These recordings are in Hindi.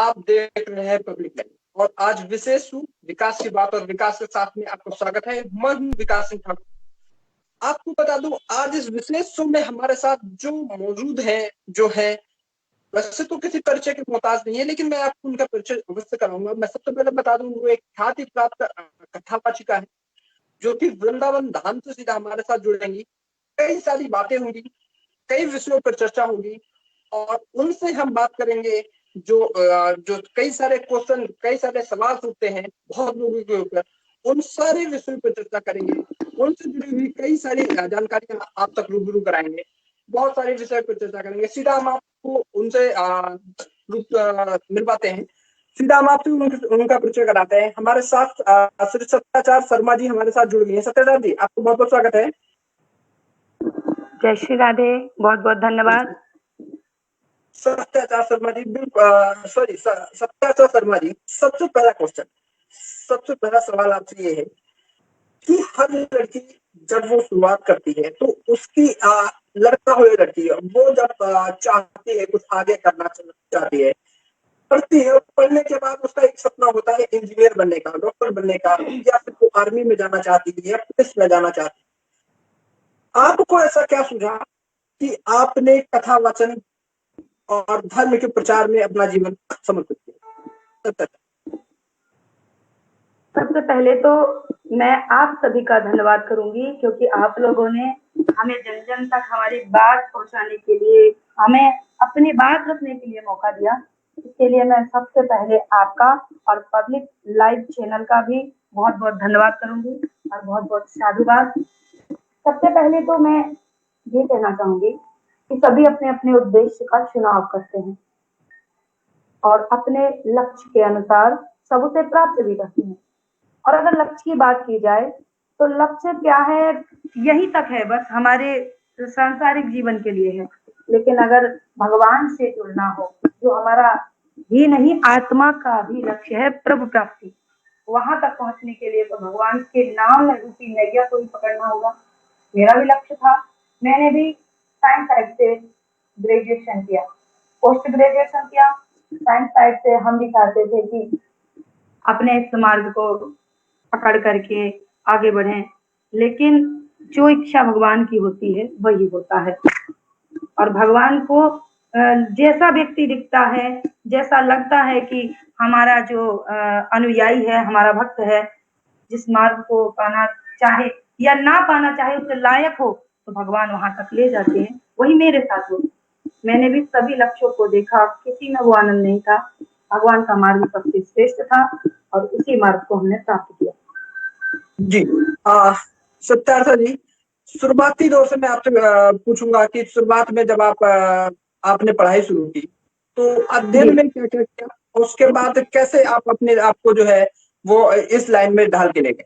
आप देख रहे हैं पब्लिक लाइव और आज विशेष विकास की बात और विकास के साथ में आपका स्वागत है। मैं हूं विकास सिंह ठाकुर। आपको बता दूं आज इस विशेष शो में हमारे साथ जो मौजूद है जो है वैसे तो किसी परिचय के मोहताज नहीं है, लेकिन मैं आपको उनका परिचय अवश्य कराऊंगा। मैं सबसे पहले बता दूं वो एक ख्याति प्राप्त कथावाचिका है जो कि वृंदावन धाम से सीधा हमारे साथ जुड़ेंगी। कई सारी बातें होंगी, कई विषयों पर चर्चा होगी और उनसे हम बात करेंगे जो कई सारे क्वेश्चन, कई सारे सवाल उठते हैं बहुत लोगों के ऊपर, उन सारे विषयों पर चर्चा करेंगे। उनसे जुड़ी हुई कई सारी जानकारियां आप तक रूबरू कराएंगे। बहुत सारे विषय पर चर्चा करेंगे। सीधा हम आपको उनसे मिलवाते हैं। सीधा हम आपसे उनका परिचय कराते हैं। हमारे साथ श्री सत्याचार शर्मा जी हमारे साथ जुड़ गए हैं। सत्याचार जी, आपको बहुत बहुत स्वागत है। जय श्री राधे, बहुत बहुत धन्यवाद। सत्याचार शर्मा जी, सत्याचार शर्मा जी, सबसे पहला क्वेश्चन, सबसे पहला सवाल आपसे ये है कि हर लड़की जब वो शुरुआत करती है तो उसकी लड़का हो या लड़की वो जब चाहती है कुछ आगे करना चाहती है, पढ़ती है, पढ़ने के बाद उसका एक सपना होता है इंजीनियर बनने का, डॉक्टर बनने का, या फिर वो आर्मी में जाना चाहती है या पुलिस में जाना चाहती है। आपको ऐसा क्या सूझा कि आपने कथा वाचन और धर्म के प्रचार में अपना जीवन समर्पित किया? सबसे पहले तो मैं आप सभी का धन्यवाद करूंगी क्योंकि आप लोगों ने हमें जन जन तक हमारी बात पहुंचाने के लिए, हमें अपनी बात रखने के लिए मौका दिया। इसके लिए मैं सबसे पहले आपका और पब्लिक लाइव चैनल का भी बहुत बहुत धन्यवाद करूंगी और बहुत बहुत साधुवाद। सबसे पहले तो मैं ये कहना चाहूंगी कि सभी अपने अपने उद्देश्य का चुनाव करते हैं और अपने लक्ष्य के अनुसार सब उसे प्राप्त भी करते हैं। और अगर लक्ष्य की बात की जाए तो लक्ष्य क्या है, यही तक है, बस हमारे सांसारिक जीवन के लिए है। लेकिन अगर भगवान से जुड़ना हो, जो हमारा ही नहीं आत्मा का भी लक्ष्य है प्रभु प्राप्ति, वहां तक पहुंचने के लिए तो भगवान के नाम में रूपी नैया को ही पकड़ना होगा। मेरा भी लक्ष्य था। मैंने भी साइंस साइड से ग्रेजुएशन किया, पोस्ट ग्रेजुएशन किया। साइंस साइड से हम भी चाहते थे कि अपने इस मार्ग को पकड़ करके आगे बढ़ें, लेकिन जो इच्छा भगवान की होती है वही होता है। और भगवान को जैसा व्यक्ति दिखता है, जैसा लगता है कि हमारा जो अनुयायी है, हमारा भक्त है, जिस मार्ग को पाना चाहे या ना पाना चाहे, उससे लायक हो, तो भगवान वहां तक ले जाते हैं। वही मेरे साथ हुआ। मैंने भी सभी लक्ष्यों को देखा, किसी में वो आनंद नहीं था। भगवान का मार्ग सबसे श्रेष्ठ था और उसी मार्ग को हमने प्राप्त किया। जी, सत्यार्थ जी, शुरुआती दौर से मैं आपसे पूछूंगा कि शुरुआत में जब आपने पढ़ाई शुरू की तो अध्ययन में क्या क्या किया, उसके बाद कैसे आप अपने आप को जो है वो इस लाइन में ढाल के ले गए?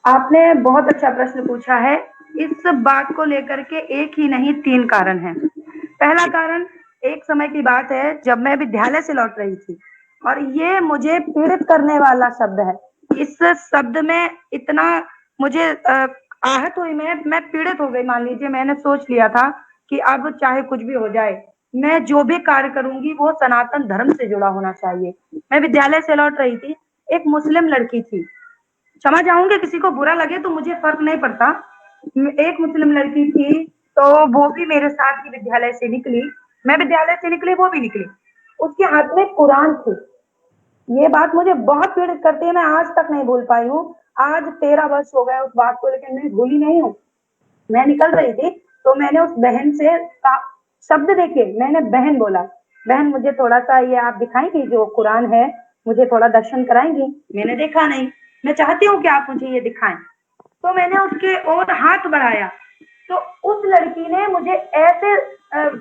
आपने बहुत अच्छा प्रश्न पूछा है। इस बात को लेकर के एक ही नहीं 3 कारण हैं। पहला कारण, एक समय की बात है जब मैं विद्यालय से लौट रही थी और ये मुझे पीड़ित करने वाला शब्द है। इस शब्द में इतना मुझे आहत हुई, मैं पीड़ित हो गई। मान लीजिए मैंने सोच लिया था कि अब चाहे कुछ भी हो जाए, मैं जो भी कार्य करूंगी वो सनातन धर्म से जुड़ा होना चाहिए। मैं विद्यालय से लौट रही थी, एक मुस्लिम लड़की थी, क्षमा चाहूंगी किसी को बुरा लगे तो मुझे फर्क नहीं पड़ता, एक मुस्लिम लड़की थी, तो वो भी मेरे साथ ही विद्यालय से निकली। मैं विद्यालय से निकली, वो भी निकली। उसके हाथ में कुरान थी। ये बात मुझे बहुत पीड़ित करती है, मैं आज तक नहीं भूल पाई हूँ। आज 13 वर्ष हो गए उस बात को, लेकिन मैं भूली नहीं हूँ। मैं निकल रही थी तो मैंने उस बहन से शब्द देखे, मैंने बहन बोला, बहन मुझे थोड़ा सा ये आप दिखाएंगी जो कुरान है, मुझे थोड़ा दर्शन कराएंगी। मैंने देखा नहीं, मैं चाहती हूँ कि आप मुझे ये दिखाएं। तो मैंने उसके और हाथ बढ़ाया तो उस लड़की ने मुझे ऐसे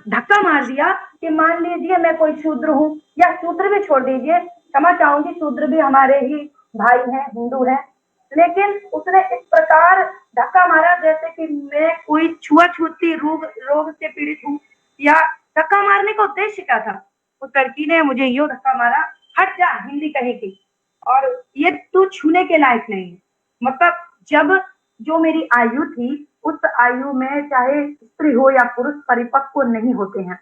धक्का मार दिया कि मान लीजिए मैं कोई शूद्र हूँ, या शूद्र भी छोड़ दीजिए, क्षमा चाहूंगी, शूद्र भी हमारे ही भाई हैं, हिंदू हैं, लेकिन उसने इस प्रकार धक्का मारा जैसे कि मैं कोई छुआछूती रोग से पीड़ित हूँ। या धक्का मारने का उद्देश्य क्या था? उस लड़की ने मुझे यूं धक्का मारा, हट जा, हिंदी कहेगी, और ये तू छूने के लायक नहीं। मतलब जब जो मेरी आयु थी, उस आयु में चाहे स्त्री हो या पुरुष परिपक्व नहीं होते हैं,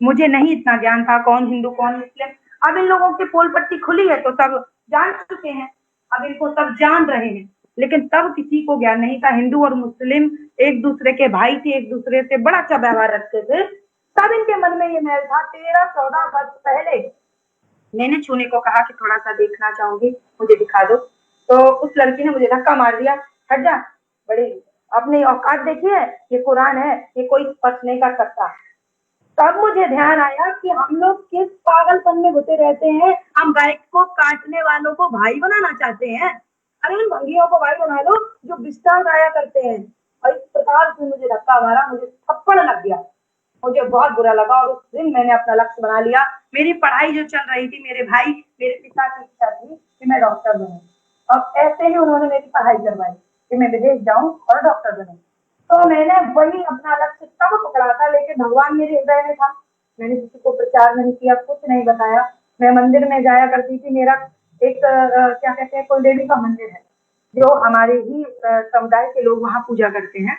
मुझे नहीं इतना ज्ञान था कौन हिंदू कौन मुस्लिम। अब इन लोगों की पोल पट्टी खुली है तो सब जान चुके हैं, अब इनको सब जान रहे हैं, लेकिन तब किसी को ज्ञान नहीं था। हिंदू और मुस्लिम एक दूसरे के भाई थे, एक दूसरे से बड़ा अच्छा व्यवहार रखते थे, तब इनके मन में ये मैल था। 13-14 वर्ष पहले मैंने छूने को कहा कि थोड़ा सा देखना चाहूंगी, मुझे दिखा दो, तो उस लड़की ने मुझे धक्का मार दिया, हट जा, बड़ी अपनी औकात देखी है, ये कुरान है, ये कोई स्पर्श नहीं कर सकता। तब मुझे ध्यान आया कि हम लोग किस पागलपन में घुसे रहते हैं, हम गाय को काटने वालों को भाई बनाना चाहते हैं। अरे इन भंगियों को भाई बना लो जो विस्तार गाया करते हैं। और इस प्रकार से मुझे धक्का मारा, मुझे थप्पड़ लग गया, मुझे बहुत बुरा लगा और उस दिन मैंने अपना लक्ष्य बना लिया। मेरी पढ़ाई जो चल रही थी, मेरे भाई मेरे पिता की इच्छा थी कि मैं डॉक्टर बनूं। अब ऐसे ही उन्होंने मेरी पढ़ाई करवाई कि मैं विदेश जाऊं और डॉक्टर बनूं। तो मैंने वही अपना लक्ष्य तब पकड़ा था, लेकिन भगवान मेरे हृदय में था। मैंने किसी को प्रचार नहीं किया, कुछ नहीं बताया। मैं मंदिर में जाया करती थी, मेरा एक क्या कहते हैं, कुल देवी का मंदिर है जो हमारे ही समुदाय के लोग वहाँ पूजा करते हैं।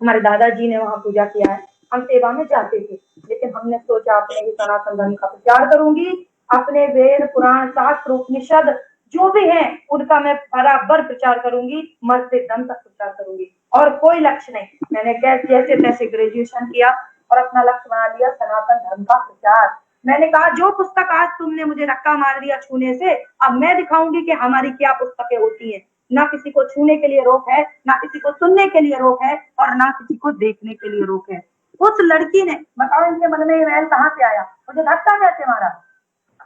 हमारे दादाजी ने वहाँ पूजा किया है, हम सेवा में जाते थे। लेकिन हमने सोचा अपने ही सनातन धर्म का प्रचार करूंगी, अपने वेद पुराण शास्त्र उपनिषद जो भी है उनका मैं बराबर प्रचार करूंगी, मरते दम तक प्रचार करूंगी, और कोई लक्ष्य नहीं। मैंने जैसे तैसे ग्रेजुएशन किया और अपना लक्ष्य बना लिया सनातन धर्म का प्रचार। मैंने कहा जो पुस्तक आज तुमने मुझे धक्का मार दिया छूने से, अब मैं दिखाऊंगी कि हमारी क्या पुस्तकें होती हैं। ना किसी को छूने के लिए रोक है, ना किसी को सुनने के लिए रोक है, और ना किसी को देखने के लिए रोक है। उस लड़की ने, बताओ इनके मन में ये महल कहाँ से आया, मुझे धक्का कैसे मारा।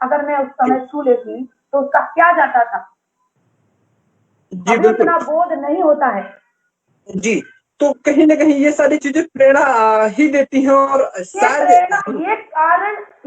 अगर मैं उस समय छू लेती तो उसका क्या जाता था। जी हमें बिल्कुल। इतना बोध नहीं होता है। जी, तो कहीं ना कहीं ये सारी चीजें प्रेरणा ही देती हैं, और ये शायद प्रेरणा,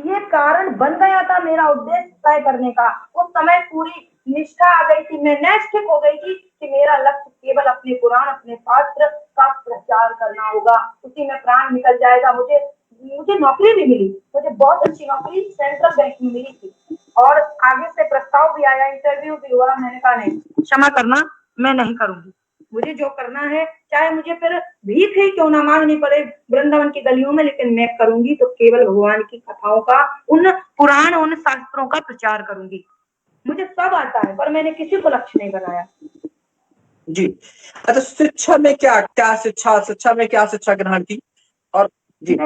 ये कारण बन गया था मेरा उद्देश्य तय करने का। उस समय पूरी निष्ठा आ गई थी, मैं नैष्ठिक हो गई थी कि मेरा लक्ष्य केवल अपने पुराण अपने शास्त्र का प्रचार करना होगा, उसी में प्राण निकल जाएगा। मुझे मुझे नौकरी भी मिली, मुझे बहुत अच्छी नौकरी सेंट्रल बैंक में मिली थी, और आगे से प्रस्ताव भी आया, इंटरव्यू भी हुआ। मैंने कहा नहीं, क्षमा करना, मैं नहीं करूंगी। मुझे जो करना है, चाहे मुझे फिर भीख ही क्यों ना मांगनी पड़े वृंदावन की गलियों में, लेकिन मैं करूंगी तो केवल भगवान की कथाओं का, उन पुराण उन शास्त्रों का प्रचार करूंगी। मुझे सब आता है, पर मैंने किसी को लक्ष्य नहीं बनाया। जी। अच्छा, शिक्षा में क्या क्या शिक्षा में क्या शिक्षा ग्रहण की? और जी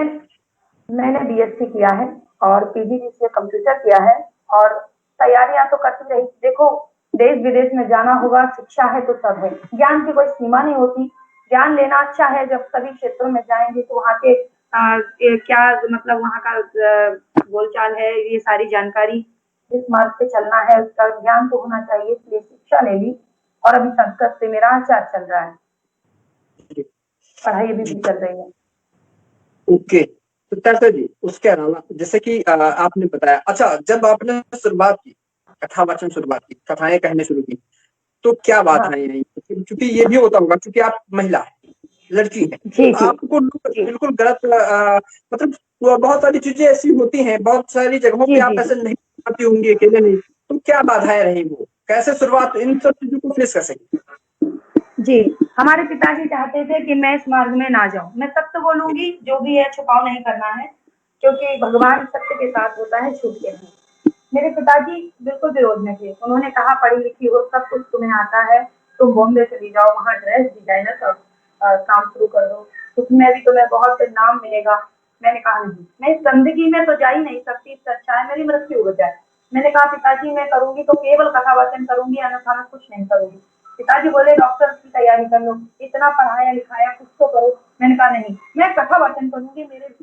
मैंने बीएससी किया है और पीजीडीसीए कंप्यूटर किया है, और तैयारियां तो करती रही। देखो, देश विदेश में जाना होगा, शिक्षा है तो सब है, ज्ञान की कोई सीमा नहीं होती। ज्ञान लेना अच्छा है, जब सभी क्षेत्रों में जाएंगे तो वहाँ के क्या मतलब वहाँ का बोलचाल है, ये सारी जानकारी, जिस मार्ग पे चलना है उसका ज्ञान तो होना चाहिए। इसलिए शिक्षा ले ली, और अभी संस्कृत से मेरा आचार चल रहा है, जी पढ़ाई अभी जी। भी चल रही है। ओके, तो तैसा जी, उसके अलावा जैसे कि आपने बताया, अच्छा जब आपने शुरुआत की, कथा वाचन शुरुआत की, कथाएं कहने शुरू की, तो क्या हाँ बाधाएं आई? क्योंकि ये भी होता होगा, क्योंकि आप महिला है, लड़की है, जी तो जी आपको लोग जी बिल्कुल गलत मतलब बहुत सारी चीजें ऐसी होती हैं, बहुत सारी जगहों जी पे जी आप जी ऐसे नहीं आती होंगी अकेले नहीं, तो क्या बाधाएं रही, वो कैसे शुरुआत इन सब चीजों को फेस कर सके? जी। हमारे पिताजी चाहते थे कि मैं इस मार्ग में ना जाऊं। मैं सत्य बोलूंगी, जो भी है छुपाव नहीं करना है, क्योंकि भगवान सत्य के साथ होता है, झूठ के नहीं। मेरे पिताजी बिल्कुल विरोध में थे। उन्होंने कहा पढ़ी लिखी हो, सब कुछ तुम्हें आता है, तुम बॉम्बे चली जाओ, वहाँ ड्रेस डिजाइनर का काम शुरू कर दो, उसमें भी तुम्हें बहुत नाम मिलेगा। मैंने कहा नहीं, मैं इस गंदगी में तो जा ही नहीं सकती, इससे अच्छा है मेरी मृत्यु हो जाए। मैंने कहा पिताजी मैं करूंगी तो केवल कथा वाचन करूंगी, अन्यथा मैं कुछ नहीं करूंगी। पिताजी बोले डॉक्टर की तैयारी कर लो, इतना पढ़ाया लिखाया कुछ तो करो। मैंने कहा नहीं, मैं कथा वाचन करूंगी, मेरे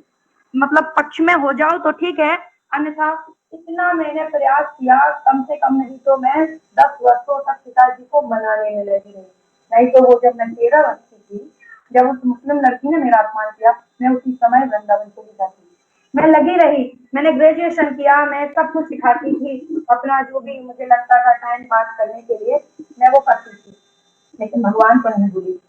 मतलब पक्ष में हो जाओ तो ठीक है, अन्यथा। इतना मैंने प्रयास किया, कम से कम नहीं तो मैं 10 वर्षों तक पिताजी को मनाने में लगी रही। नहीं तो वो जब मैं 13 वर्ष की थी, जब उस मुस्लिम लड़की ने मेरा अपमान किया, मैं उसी समय वृंदावन चली जाती। मैं लगी रही, मैंने ग्रेजुएशन किया, मैं सब कुछ सिखाती थी, अपना जो भी मुझे लगता था टाइम पास करने के लिए मैं वो करती थी, लेकिन भगवान को नहीं भूली।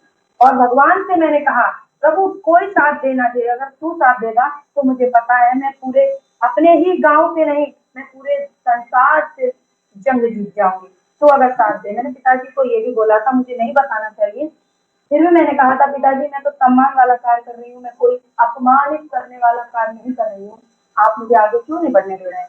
और भगवान से मैंने कहा प्रभु कोई साथ देना दे, अगर तू साथ देगा तो मुझे पता है मैं पूरे अपने ही गांव से नहीं, मैं पूरे संसार से जंग जीत जाऊंगी, तो अगर साथ दे। मैंने पिताजी को ये भी बोला था, मुझे नहीं बताना चाहिए, फिर भी मैंने कहा था पिताजी मैं तो सम्मान वाला कार्य कर रही हूँ, मैं कोई अपमानित करने वाला कार्य नहीं कर रही हूँ। आप मुझे आगे क्यों नहीं बढ़ने दे रहे हैं।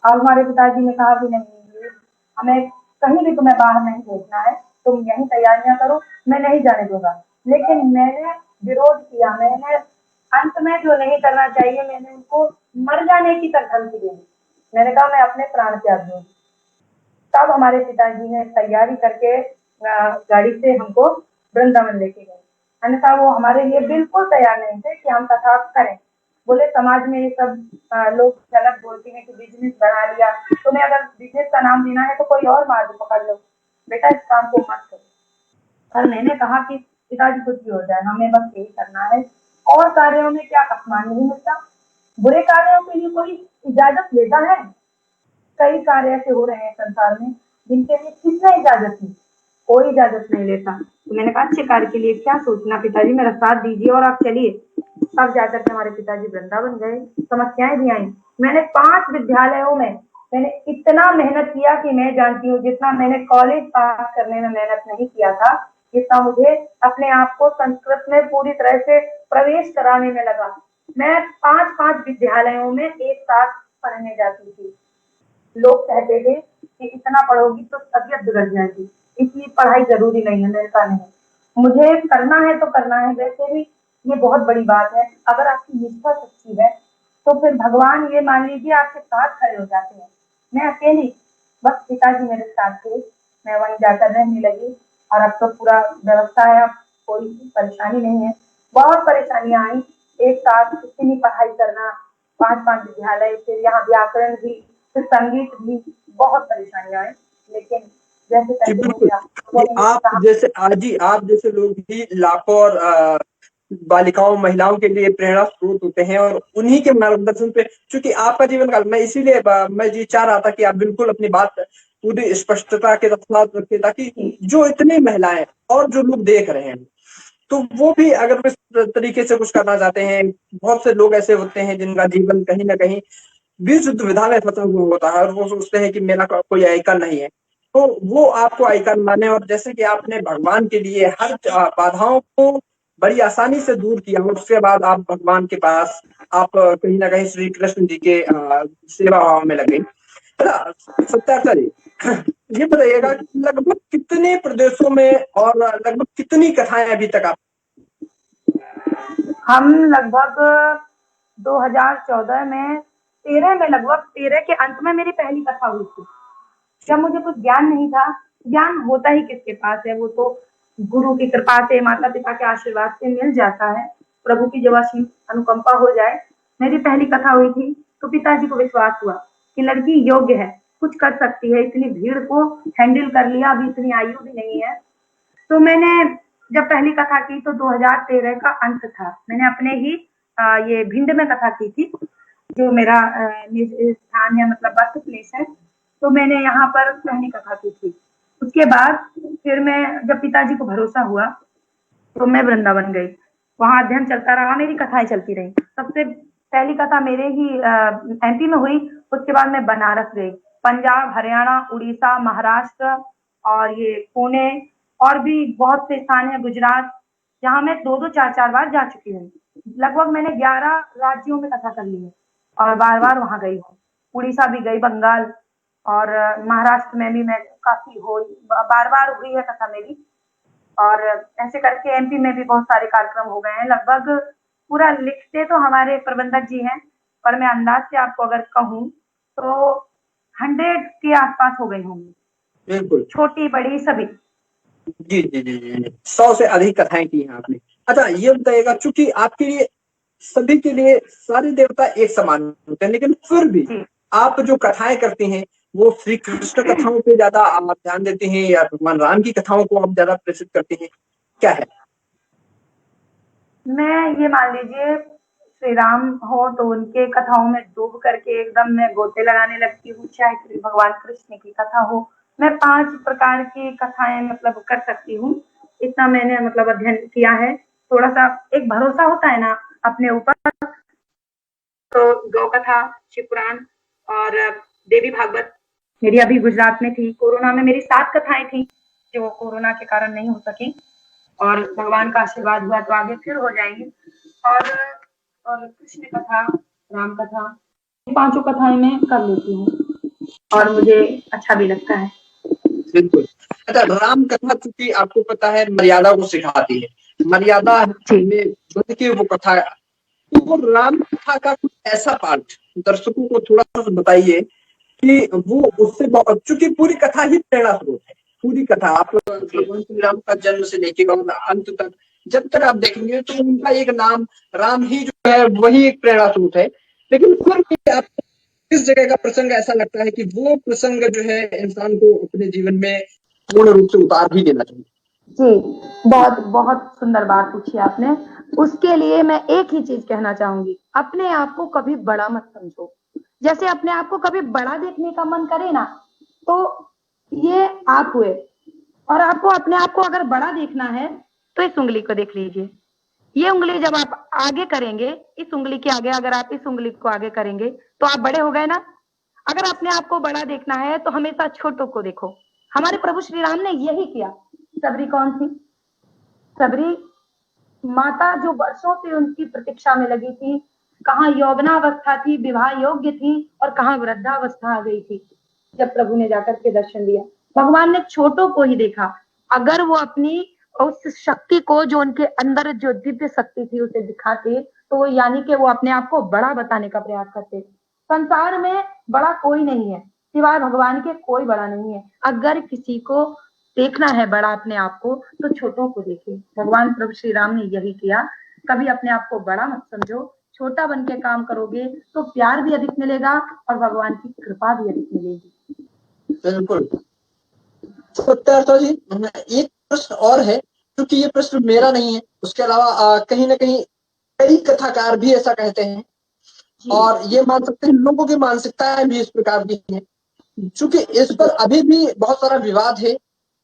अब हमारे पिताजी ने कहा कि नहीं, हमें कहीं भी तुम्हें बाहर नहीं भेजना है, तुम यही तैयारियां करो, मैं नहीं जाने दूंगा। लेकिन मैंने विरोध किया, मैंने अंत में जो नहीं करना चाहिए, मैंने उनको मर जाने की तक धमकी दे दी। मैंने कहा मैं अपने प्राण त्याग दूंगी। तब हमारे पिताजी ने तैयारी करके गाड़ी से हमको वृंदावन लेके गए, अन्यथा वो हमारे लिए बिल्कुल तैयार नहीं थे कि हम कथा करें। बोले समाज में ये सब लोग गलत बोलते हैं कि बिजनेस बना लिया, तुम्हें अगर बिजनेस का नाम देना है तो कोई और मार्ग पकड़ लो, बेटा इस काम को मत करो। और मैंने कहा कि पिताजी कुछ भी हो जाए, हमें बस यही करना है, और कार्यों में क्या अपमान नहीं मिलता, बुरे कार्यों के लिए कोई इजाजत लेता है। कई कार्य ऐसे हो रहे हैं संसार में जिनके लिए किसने इजाजत दी, कोई इजाजत नहीं लेता। तो मैंने कहा अच्छे कार्य के लिए क्या सोचना, पिताजी मेरा साथ दीजिए और आप चलिए। तब जाकर के हमारे पिताजी वृंदावन गए। समस्याएं भी आई। मैंने 5 विद्यालयों में मैंने इतना मेहनत किया कि मैं जानती हूँ जितना मैंने कॉलेज पास करने में मेहनत नहीं किया था, जितना मुझे अपने आप को संस्कृत में पूरी तरह से प्रवेश कराने में लगा। मैं 5-5 विद्यालयों में एक साथ पढ़ने जाती थी। लोग कहते थे कि इतना पढ़ोगी तो तबीयत बिगड़ जाएगी, इसलिए पढ़ाई जरूरी नहीं है। मैंने कहा नहीं, मुझे करना है तो करना है। वैसे भी ये बहुत बड़ी बात है, अगर आपकी निष्ठा सच्ची है तो फिर भगवान ये मान लीजिए आपके साथ खड़े हो जाते हैं। मैं अकेली, बस पिताजी मेरे साथ थे, मैं वहीं जाकर रहने लगी। और अब तो पूरा व्यवस्था है, अब कोई परेशानी नहीं है। बहुत परेशानियां आई, एक साथ इतनी पढ़ाई करना, 5-5 विद्यालय, फिर यहाँ व्याकरण भी, फिर संगीत भी, बहुत परेशानियां आई। लेकिन जैसे जी तैसे हो बिल्कुल। गया। ये लोगों ने आप कहा जैसे आज ही आप जैसे लोग भी लाखों और बालिकाओं महिलाओं के लिए प्रेरणा स्रोत होते हैं, और उन्हीं के मार्गदर्शन पे, क्योंकि आपका जीवन काल, मैं इसीलिए मैं ये चाह रहा था कि आप बिल्कुल अपनी बात पूरी स्पष्टता के साथ रखें, ताकि जो इतनी महिलाएं और जो लोग देख रहे हैं तो वो भी अगर इस तरीके से कुछ करना चाहते हैं। बहुत से लोग ऐसे होते हैं जिनका जीवन कहीं ना कहीं बीच दुविधा में फंसा हुआ होता है, और वो सोचते हैं कि मेरा कोई आइकन नहीं है, तो वो आपको आइकन माने। और जैसे कि आपने भगवान के लिए हर बाधाओं को बड़ी आसानी से दूर किया, और उसके बाद आप भगवान के पास, आप कहीं ना कहीं श्री कृष्ण जी के सेवा भाव में लगे। सत्याचार जी, ये बताइएगा कि लगभग कितने प्रदेशों में और लगभग कितनी कथाएं अभी तक आप। हम लगभग 2014 में 13 में, लगभग 13 के अंत में मेरी पहली कथा हुई थी। जब मुझे कुछ ज्ञान नहीं था, ज्ञान होता ही किसके पास है, वो तो गुरु की कृपा से, माता पिता के आशीर्वाद से मिल जाता है। प्रभु की जब असीम अनुकंपा हो जाए। मेरी पहली कथा हुई थी तो पिताजी को विश्वास हुआ कि लड़की योग्य है, कुछ कर सकती है, इतनी भीड़ को हैंडल कर लिया, अभी इतनी आयु भी नहीं है। तो मैंने जब पहली कथा की तो 2013 का अंत था। मैंने अपने ही ये भिंड में कथा की थी, जो मेरा स्थान है, मतलब बर्थ प्लेस है। तो मैंने यहाँ पर पहली कथा की थी। उसके बाद फिर मैं, जब पिताजी को भरोसा हुआ तो मैं वृंदावन गई। वहां अध्ययन चलता रहा, मेरी कथाएं चलती रही। सबसे पहली कथा मेरे ही एमपी में हुई। उसके बाद मैं बनारस गई, पंजाब, हरियाणा, उड़ीसा, महाराष्ट्र और ये पुणे, और भी बहुत से स्थान है, गुजरात, जहाँ मैं 2-2, 4-4 बार जा चुकी हूँ। लगभग मैंने 11 राज्यों में कथा कर ली है, और बार बार वहां गई हूँ। उड़ीसा भी गई, बंगाल, और महाराष्ट्र में भी मैं काफी हो, बार बार हुई है कथा मेरी। और ऐसे करके एमपी में भी बहुत सारे कार्यक्रम हो गए हैं। लगभग पूरा लिखते तो हमारे प्रबंधक जी हैं, पर मैं अंदाज से आपको अगर कहूँ तो 100 के आसपास हो गई होंगी, बिल्कुल। छोटी बड़ी सभी। जी जी जी जी, 100 से अधिक कथाएं की हैं आपने। अच्छा ये बताइएगा, चूंकि आपके लिए, सभी के लिए सारे देवता एक समान होते हैं, लेकिन फिर भी जी, आप जो कथाएं करती हैं वो श्री कृष्ण कथाओं पे ज्यादा आप ध्यान देते हैं, या भगवान राम की कथाओं को आप ज्यादा प्रेषित करते हैं, क्या है? मैं ये मान लीजिए, श्री राम हो तो उनके कथाओं में डूब करके एकदम मैं गोते लगाने लगती हूँ, चाहे भगवान कृष्ण की कथा हो। मैं 5 प्रकार की कथाएं मतलब कर सकती हूँ, इतना मैंने मतलब अध्ययन किया है। थोड़ा सा एक भरोसा होता है ना अपने ऊपर। तो गौ कथा, शिव पुराण और देवी भागवत मेरी अभी गुजरात में थी। कोरोना में मेरी 7 कथाएं थी, जो कोरोना के कारण नहीं हो सकी, और भगवान का आशीर्वाद हुआ तो आगे फिर हो जाएंगे। और कृष्ण कथा, राम कथा, पांचों कथाएं मैं कर लेती हूँ और मुझे अच्छा भी लगता है। बिल्कुल। अच्छा, राम कथा चूंकि आपको पता है मर्यादा को सिखाती है, मर्यादा में बंध के वो कथा, तो वो राम कथा का कुछ ऐसा पार्ट दर्शकों को थोड़ा सा बताइए कि वो उससे चूंकि पूरी कथा ही प्रेरणा स्रोत है, पूरी कथा आप भगवान श्री राम का जन्म से लेके अंत तक जब तक आप देखेंगे तो उनका एक नाम राम ही जो है वही एक प्रेरणा स्रोत है, लेकिन फिर भी आप किस जगह का प्रसंग ऐसा लगता है कि वो प्रसंग जो है इंसान को अपने जीवन में पूर्ण रूप से उतार भी देना चाहिए? जी, बहुत बहुत सुंदर बात पूछी आपने। उसके लिए मैं एक ही चीज कहना चाहूंगी, अपने आप को कभी बड़ा मत समझो। जैसे अपने आप को कभी बड़ा देखने का मन करे ना, तो ये आप हुए। और आपको अपने आप को अगर बड़ा देखना है तो इस उंगली को देख लीजिए। ये उंगली जब आप आगे करेंगे, इस उंगली के आगे अगर आप इस उंगली को आगे करेंगे तो आप बड़े हो गए ना। अगर अपने आप को बड़ा देखना है तो हमेशा छोटों को देखो। हमारे प्रभु श्री राम ने यही किया। सबरी कौन थी? सबरी माता जो वर्षों से उनकी प्रतीक्षा में लगी थी, कहाँ यौवनावस्था थी, विवाह योग्य थी, और कहाँ वृद्धावस्था आ गई थी जब प्रभु ने जाकर के दर्शन दिया। भगवान ने छोटों को ही देखा। अगर वो अपनी उस शक्ति को जो उनके अंदर जो दिव्य शक्ति थी उसे दिखाते, तो वो यानी कि वो अपने आप को बड़ा बताने का प्रयास करते। संसार में बड़ा कोई नहीं है, सिवाय भगवान के कोई बड़ा नहीं है। अगर किसी को देखना है बड़ा अपने आप को तो छोटों को देखे। भगवान प्रभु श्री राम ने यही किया। कभी अपने आप को बड़ा मत समझो, छोटा बन के काम करोगे तो प्यार भी अधिक मिलेगा और भगवान की कृपा भी अधिक मिलेगी। बिल्कुल सत्यार्थ जी, एक प्रश्न और है, क्योंकि ये प्रश्न मेरा नहीं है, उसके अलावा कहीं ना कहीं कई कथाकार भी ऐसा कहते हैं और ये मान सकते हैं लोगों की मानसिकताएं भी इस प्रकार की हैं, चूंकि इस पर अभी भी बहुत सारा विवाद है,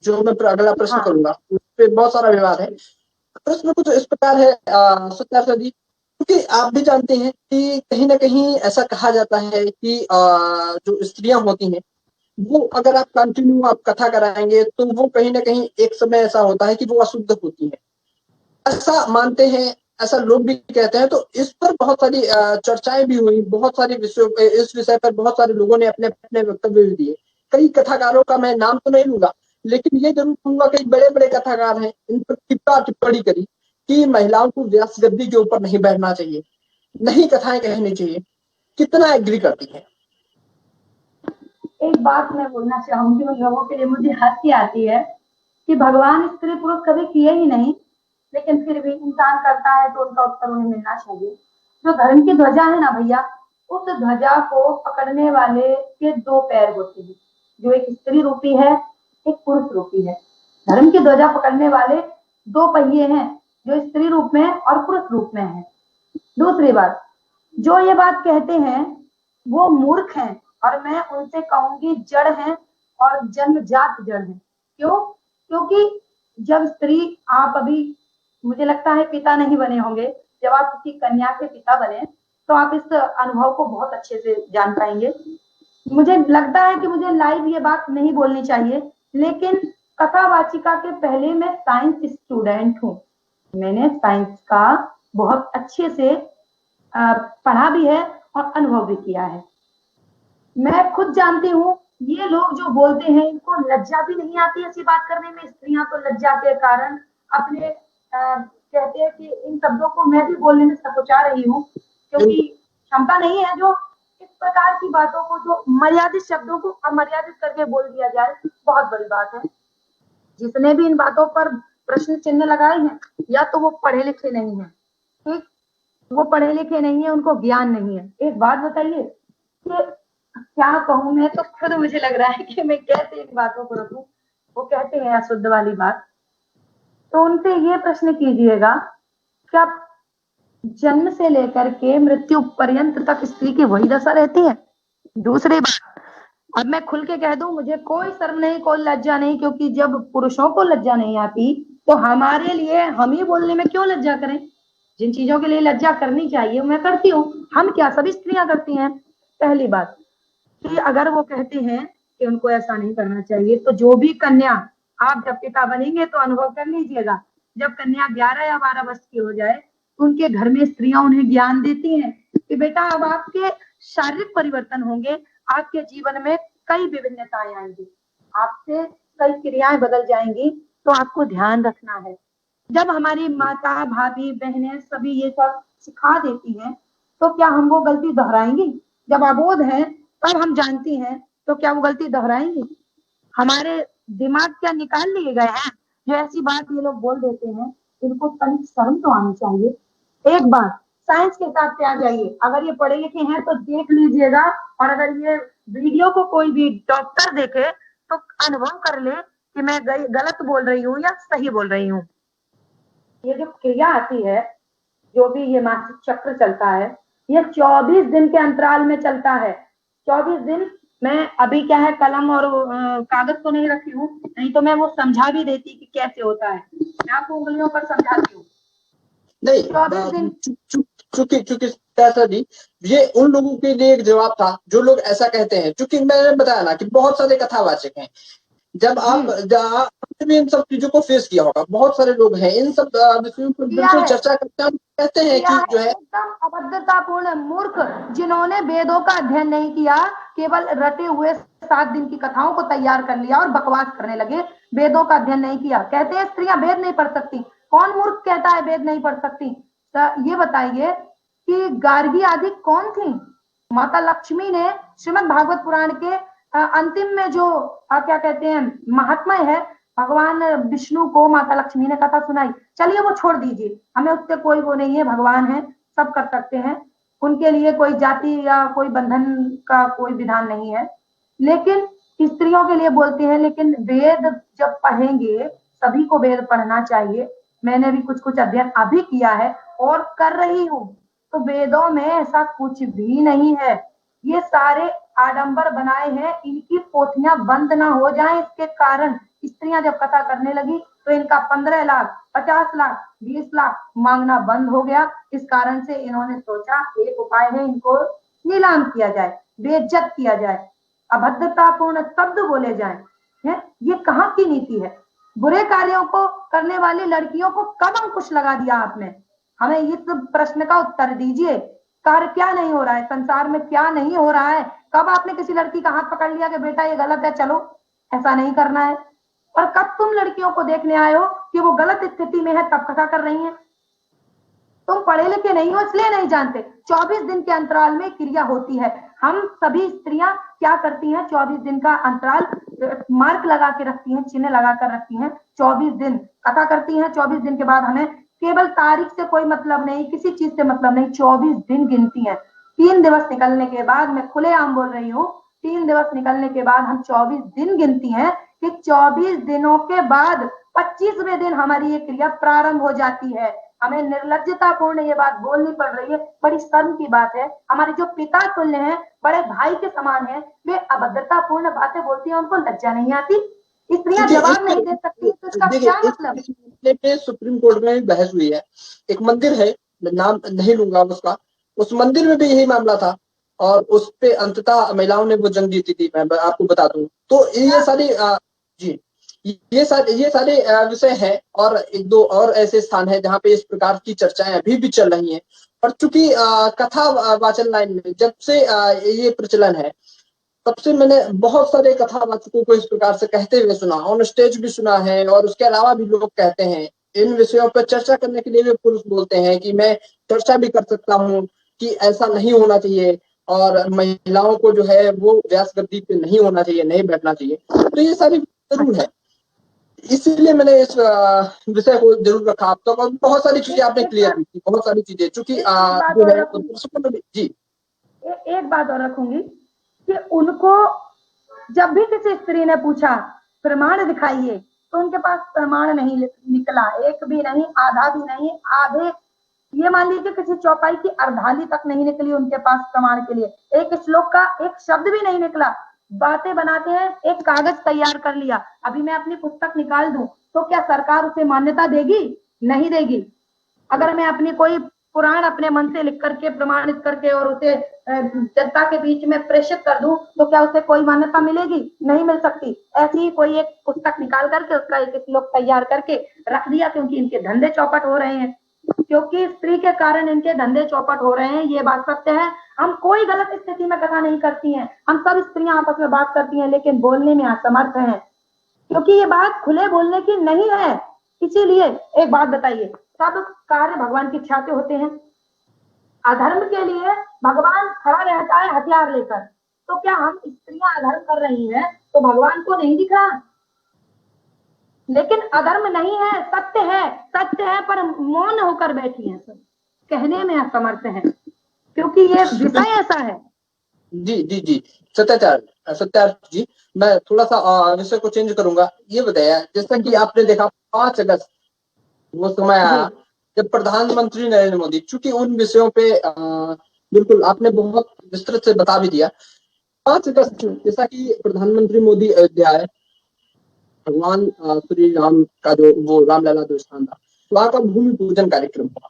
जो मैं अगला प्रश्न करूंगा उस पर बहुत सारा विवाद है। प्रश्न कुछ इस प्रकार है सत्यार्थ जी, क्योंकि आप भी जानते हैं कि कहीं ना कहीं ऐसा कहा जाता है कि जो स्त्रियां होती हैं वो अगर आप कंटिन्यू आप कथा कराएंगे तो वो कहीं ना कहीं एक समय ऐसा होता है कि वो अशुद्ध होती है, ऐसा मानते हैं, ऐसा लोग भी कहते हैं। तो इस पर बहुत सारी चर्चाएं भी हुई, बहुत सारी इस विषय पर बहुत सारे लोगों ने अपने अपने वक्तव्य भी दिए। कई कथाकारों का मैं नाम तो नहीं लूंगा, लेकिन ये जरूर कहूंगा कई बड़े बड़े कथाकार हैं, इन पर टिप्पणी करी कि महिलाओं को व्यास गद्दी के ऊपर नहीं बैठना चाहिए, नहीं कथाएं कहनी चाहिए। कितना एग्री करती है? एक बात मैं बोलना चाहूंगी उन लोगों के लिए, मुझे हंसी आती है कि भगवान स्त्री पुरुष कभी किए ही नहीं, लेकिन फिर भी इंसान करता है तो उनका उत्तर उन्हें मिलना चाहिए। जो धर्म की ध्वजा है ना भैया, उस ध्वजा को पकड़ने वाले के दो पैर होते हैं, जो एक स्त्री रूपी है, एक पुरुष रूपी है। धर्म की ध्वजा पकड़ने वाले दो पहिए हैं, जो स्त्री रूप में और पुरुष रूप में है। दूसरी बात, जो ये बात कहते हैं वो मूर्ख हैं, और मैं उनसे कहूंगी जड़ हैं और जन्मजात जड़ हैं। क्यों? क्योंकि जब स्त्री, आप अभी मुझे लगता है पिता नहीं बने होंगे, जब आप किसी कन्या के पिता बने तो आप इस अनुभव को बहुत अच्छे से जान पाएंगे। मुझे लगता है कि मुझे लाइव ये बात नहीं बोलनी चाहिए, लेकिन कथावाचिका के पहले मैं साइंस स्टूडेंट हूँ। मैंने साइंस का बहुत अच्छे से पढ़ा भी है और अनुभव भी किया है। मैं खुद जानती हूँ, ये लोग जो बोलते हैं इनको लज्जा भी नहीं आती ऐसी बात करने में। स्त्रियां तो लज्जा के कारण अपने कहते हैं कि इन शब्दों को मैं भी बोलने में संकोचा रही हूँ, क्योंकि क्षमता नहीं है जो इस प्रकार की बातों को, जो मर्यादित शब्दों को अमर्यादित करके बोल दिया जाए, बहुत बड़ी बात है। जिसने भी इन बातों पर प्रश्न चिन्ह लगाए हैं, या तो वो पढ़े लिखे नहीं है, ठीक, वो पढ़े लिखे नहीं है, उनको ज्ञान नहीं है। एक बात बताइए कि क्या कहूं, मैं तो खुद मुझे लग रहा है कि मैं कैसे इन बातों को रखूं। वो कहते हैं अशुद्ध वाली बात, तो उनसे ये प्रश्न कीजिएगा, क्या जन्म से लेकर के मृत्यु पर्यंत तक स्त्री की वही दशा रहती है? दूसरी बात, अब मैं खुल के कह दूं, मुझे कोई शर्म नहीं, कोई लज्जा नहीं, क्योंकि जब पुरुषों को लज्जा नहीं आती तो हमारे लिए हम ही बोलने में क्यों लज्जा करें। जिन चीजों के लिए लज्जा करनी चाहिए मैं करती हूँ, हम क्या सभी स्त्रियां करती हैं। पहली बात कि अगर वो कहते हैं कि उनको ऐसा नहीं करना चाहिए, तो जो भी कन्या, आप जब पिता बनेंगे तो अनुभव कर लीजिएगा, जब कन्या 11 या 12 वर्ष की हो जाए, उनके घर में स्त्रियां उन्हें ज्ञान देती हैं कि बेटा अब आपके शारीरिक परिवर्तन होंगे, आपके जीवन में कई विभिन्नताएं आएंगी, आपसे कई क्रियाएं बदल जाएंगी। तो आपको ध्यान रखना है, जब हमारी माता, भाभी, बहनें सभी ये सब सिखा देती हैं, तो क्या हम वो गलती दोहराएंगी? जब अबोध है तब हम जानती हैं, तो क्या वो गलती दोहराएंगी? हमारे दिमाग क्या निकाल लिए गए हैं? जो ऐसी बात ये लोग बोल देते हैं, इनको तनिक शर्म तो आनी चाहिए। एक बात साइंस के साथ पे आ जाइए, अगर ये पढ़े लिखे हैं तो देख लीजिएगा, और अगर ये वीडियो को कोई भी डॉक्टर देखे तो अनुभव कर ले कि मैं गलत बोल रही हूँ या सही बोल रही हूँ। ये जो क्रिया आती है, जो भी ये मासिक चक्र चलता है, ये 24 दिन के अंतराल में चलता है। 24 दिन मैं अभी क्या है कलम और कागज तो नहीं रखी हूँ, नहीं तो मैं वो समझा भी देती कि कैसे होता है। मैं आपको उंगलियों पर समझाती हूँ। नहीं, 24 दिन चूंकि चूंकि चाचा जी, ये उन लोगों के लिए एक जवाब था जो लोग ऐसा कहते हैं, क्योंकि मैंने बताया ना कि बहुत सारे कथावाचक हैं। जब आपने भी इन सब चीजों को फेस किया होगा, बहुत सारे लोग हैं इन सब विषयों पर बिल्कुल चर्चा करते हैं, कहते हैं कि जो है एकदम अभद्रतापूर्ण मूर्ख, जिन्होंने वेदों का अध्ययन नहीं किया, केवल रटे हुए 7 दिन की कथाओं को तैयार कर लिया और बकवास करने लगे, वेदों का अध्ययन नहीं किया। कहते हैं स्त्रियां वेद नहीं पढ़ सकती। कौन मूर्ख कहता है वेद नहीं पढ़ सकती? ये बताइए कि गार्गी आदि कौन थी? माता लक्ष्मी ने श्रीमद् भागवत पुराण के अंतिम में जो क्या कहते हैं महात्म्य है, भगवान विष्णु को माता लक्ष्मी ने कथा सुनाई। चलिए वो छोड़ दीजिए, हमें उससे कोई वो नहीं है, भगवान है, सब कर सकते हैं, उनके लिए कोई जाति या कोई बंधन का कोई विधान नहीं है। लेकिन स्त्रियों के लिए बोलते हैं, लेकिन वेद जब पढ़ेंगे, सभी को वेद पढ़ना चाहिए। मैंने भी कुछ कुछ अध्ययन अभी किया है और कर रही हूँ, तो वेदों में ऐसा कुछ भी नहीं है। ये सारे आडंबर बनाए हैं, इनकी पोथियां बंद ना हो जाएं, इसके कारण स्त्रियां जब कथा करने लगी तो इनका 15 लाख, 50 लाख, 20 लाख मांगना बंद हो गया। इस कारण से इन्होंने सोचा एक उपाय है, इनको नीलाम किया जाए, बेइज्जत किया जाए, अभद्रतापूर्ण शब्द बोले जाए। ये कहाँ की नीति है? बुरे कार्यों को करने वाली लड़कियों को कब अंकुश लगा दिया आपने? हमें इस प्रश्न का उत्तर दीजिए। कार्य क्या नहीं हो रहा है, संसार में क्या नहीं हो रहा है? कब आपने किसी लड़की का हाथ पकड़ लिया कि बेटा ये गलत है, चलो ऐसा नहीं करना है? और कब तुम लड़कियों को देखने आए हो कि वो गलत स्थिति में है तब कथा कर रही हैं? तुम पढ़े लिखे नहीं हो इसलिए नहीं जानते। 24 दिन के अंतराल में क्रिया होती है। हम सभी स्त्रियां क्या करती हैं, 24 दिन का अंतराल मार्क लगा के रखती हैं, चिन्ह लगा कर रखती हैं। 24 दिन कथा करती हैं, 24 दिन के बाद हमें केवल तारीख से कोई मतलब नहीं, किसी चीज से मतलब नहीं, 24 दिन गिनती है। 3 दिवस निकलने के बाद, मैं खुलेआम बोल रही हूँ, 3 दिवस निकलने के बाद हम 24 दिन गिनती हैं कि 24 दिनों के बाद 25वें दिन हमारी ये क्रिया प्रारंभ हो जाती है। हमें निर्लज्जतापूर्ण ये बात बोलनी पड़ रही है, बड़ी शर्म की बात है। हमारे जो पिता तुल्य हैं, बड़े भाई के समान हैं, वे अभद्रतापूर्ण बातें बोलती हैं, उनको लज्जा नहीं आती? स्त्रियां जवाब नहीं दे सकती तो इसका क्या मतलब? पे सुप्रीम कोर्ट में बहस हुई है। एक मंदिर है, नाम नहीं लूंगा उसका, उस मंदिर में भी यही मामला था और उस पे अंततः महिलाओं ने वो जंग जीती थी। मैं आपको बता दूं तो ये सारी जी ये सारे विषय हैं, और एक दो और ऐसे स्थान है जहाँ पे इस प्रकार की चर्चाएं अभी भी चल रही हैं। और चूंकि कथा वाचन लाइन में जब से ये प्रचलन है, तब से मैंने बहुत सारे कथावाचकों को इस प्रकार से कहते हुए सुना, ऑन स्टेज भी सुना है, और उसके अलावा भी लोग कहते हैं इन विषयों पर चर्चा करने के लिए भी पुरुष बोलते हैं कि मैं चर्चा भी कर सकता हूँ कि ऐसा नहीं होना चाहिए, और महिलाओं को जो है वो व्यास गद्दी पे नहीं होना चाहिए, नहीं बैठना चाहिए। तो ये सारी जरूर है, इसीलिए मैंने इस विषय को जरूर रखा आप तक, और बहुत सारी चीजें आपने क्लियर की थी, बहुत सारी चीजें, चूंकि जो है जी एक बात और रखूंगी कि उनको जब भी किसी स्त्री ने पूछा प्रमाण दिखाइए, तो उनके पास प्रमाण नहीं निकला, एक भी नहीं, आधा भी नहीं, आधे, ये मान लीजिए किसी चौपाई की अर्धाली तक नहीं निकली उनके पास प्रमाण के लिए। एक श्लोक का एक शब्द भी नहीं निकला। बातें बनाते हैं, एक कागज तैयार कर लिया। अभी मैं अपनी पुस्तक निकाल दूं तो क्या सरकार उसे मान्यता देगी? नहीं देगी। अगर मैं अपनी कोई पुराण अपने मन से लिख करके प्रमाणित करके और उसे जनता के बीच में प्रेषित कर दूं तो क्या उसे कोई मान्यता मिलेगी? नहीं मिल सकती। ऐसी ही कोई एक पुस्तक निकाल करके उसका एक श्लोक तैयार करके रख दिया क्योंकि इनके धंधे चौपट हो रहे हैं, क्योंकि स्त्री के कारण इनके धंधे चौपट हो रहे हैं, ये बात सत्य है। हम कोई गलत स्थिति में कथा नहीं करती हैं, हम सब स्त्रियां आपस में बात करती हैं, लेकिन बोलने में असमर्थ हैं, क्योंकि ये बात खुले बोलने की नहीं है। इसीलिए एक बात बताइए, सब कार्य भगवान की इच्छा से होते हैं। अधर्म के लिए भगवान खड़ा रहता है हथियार लेकर, तो क्या हम स्त्रियां अधर्म कर रही हैं तो भगवान को नहीं दिख रहा? लेकिन अधर्म नहीं है, सत्य है, सत्य है, पर मौन होकर बैठी हैं, सब कहने में असमर्थ हैं, क्योंकि ये विषय ऐसा है। जी जी जी, सत्याचार जी, मैं थोड़ा सा विषय को चेंज करूंगा। ये बताया, जैसा कि आपने देखा 5 अगस्त वो समय आया जब प्रधानमंत्री नरेंद्र मोदी, चूंकि उन विषयों पे बिल्कुल आपने बहुत विस्तृत से बता भी दिया। 5 अगस्त जैसा कि प्रधानमंत्री मोदी अयोध्या आए, भगवान श्री राम का जो वो रामलला जो स्थान था, वहां का भूमि पूजन कार्यक्रम हुआ।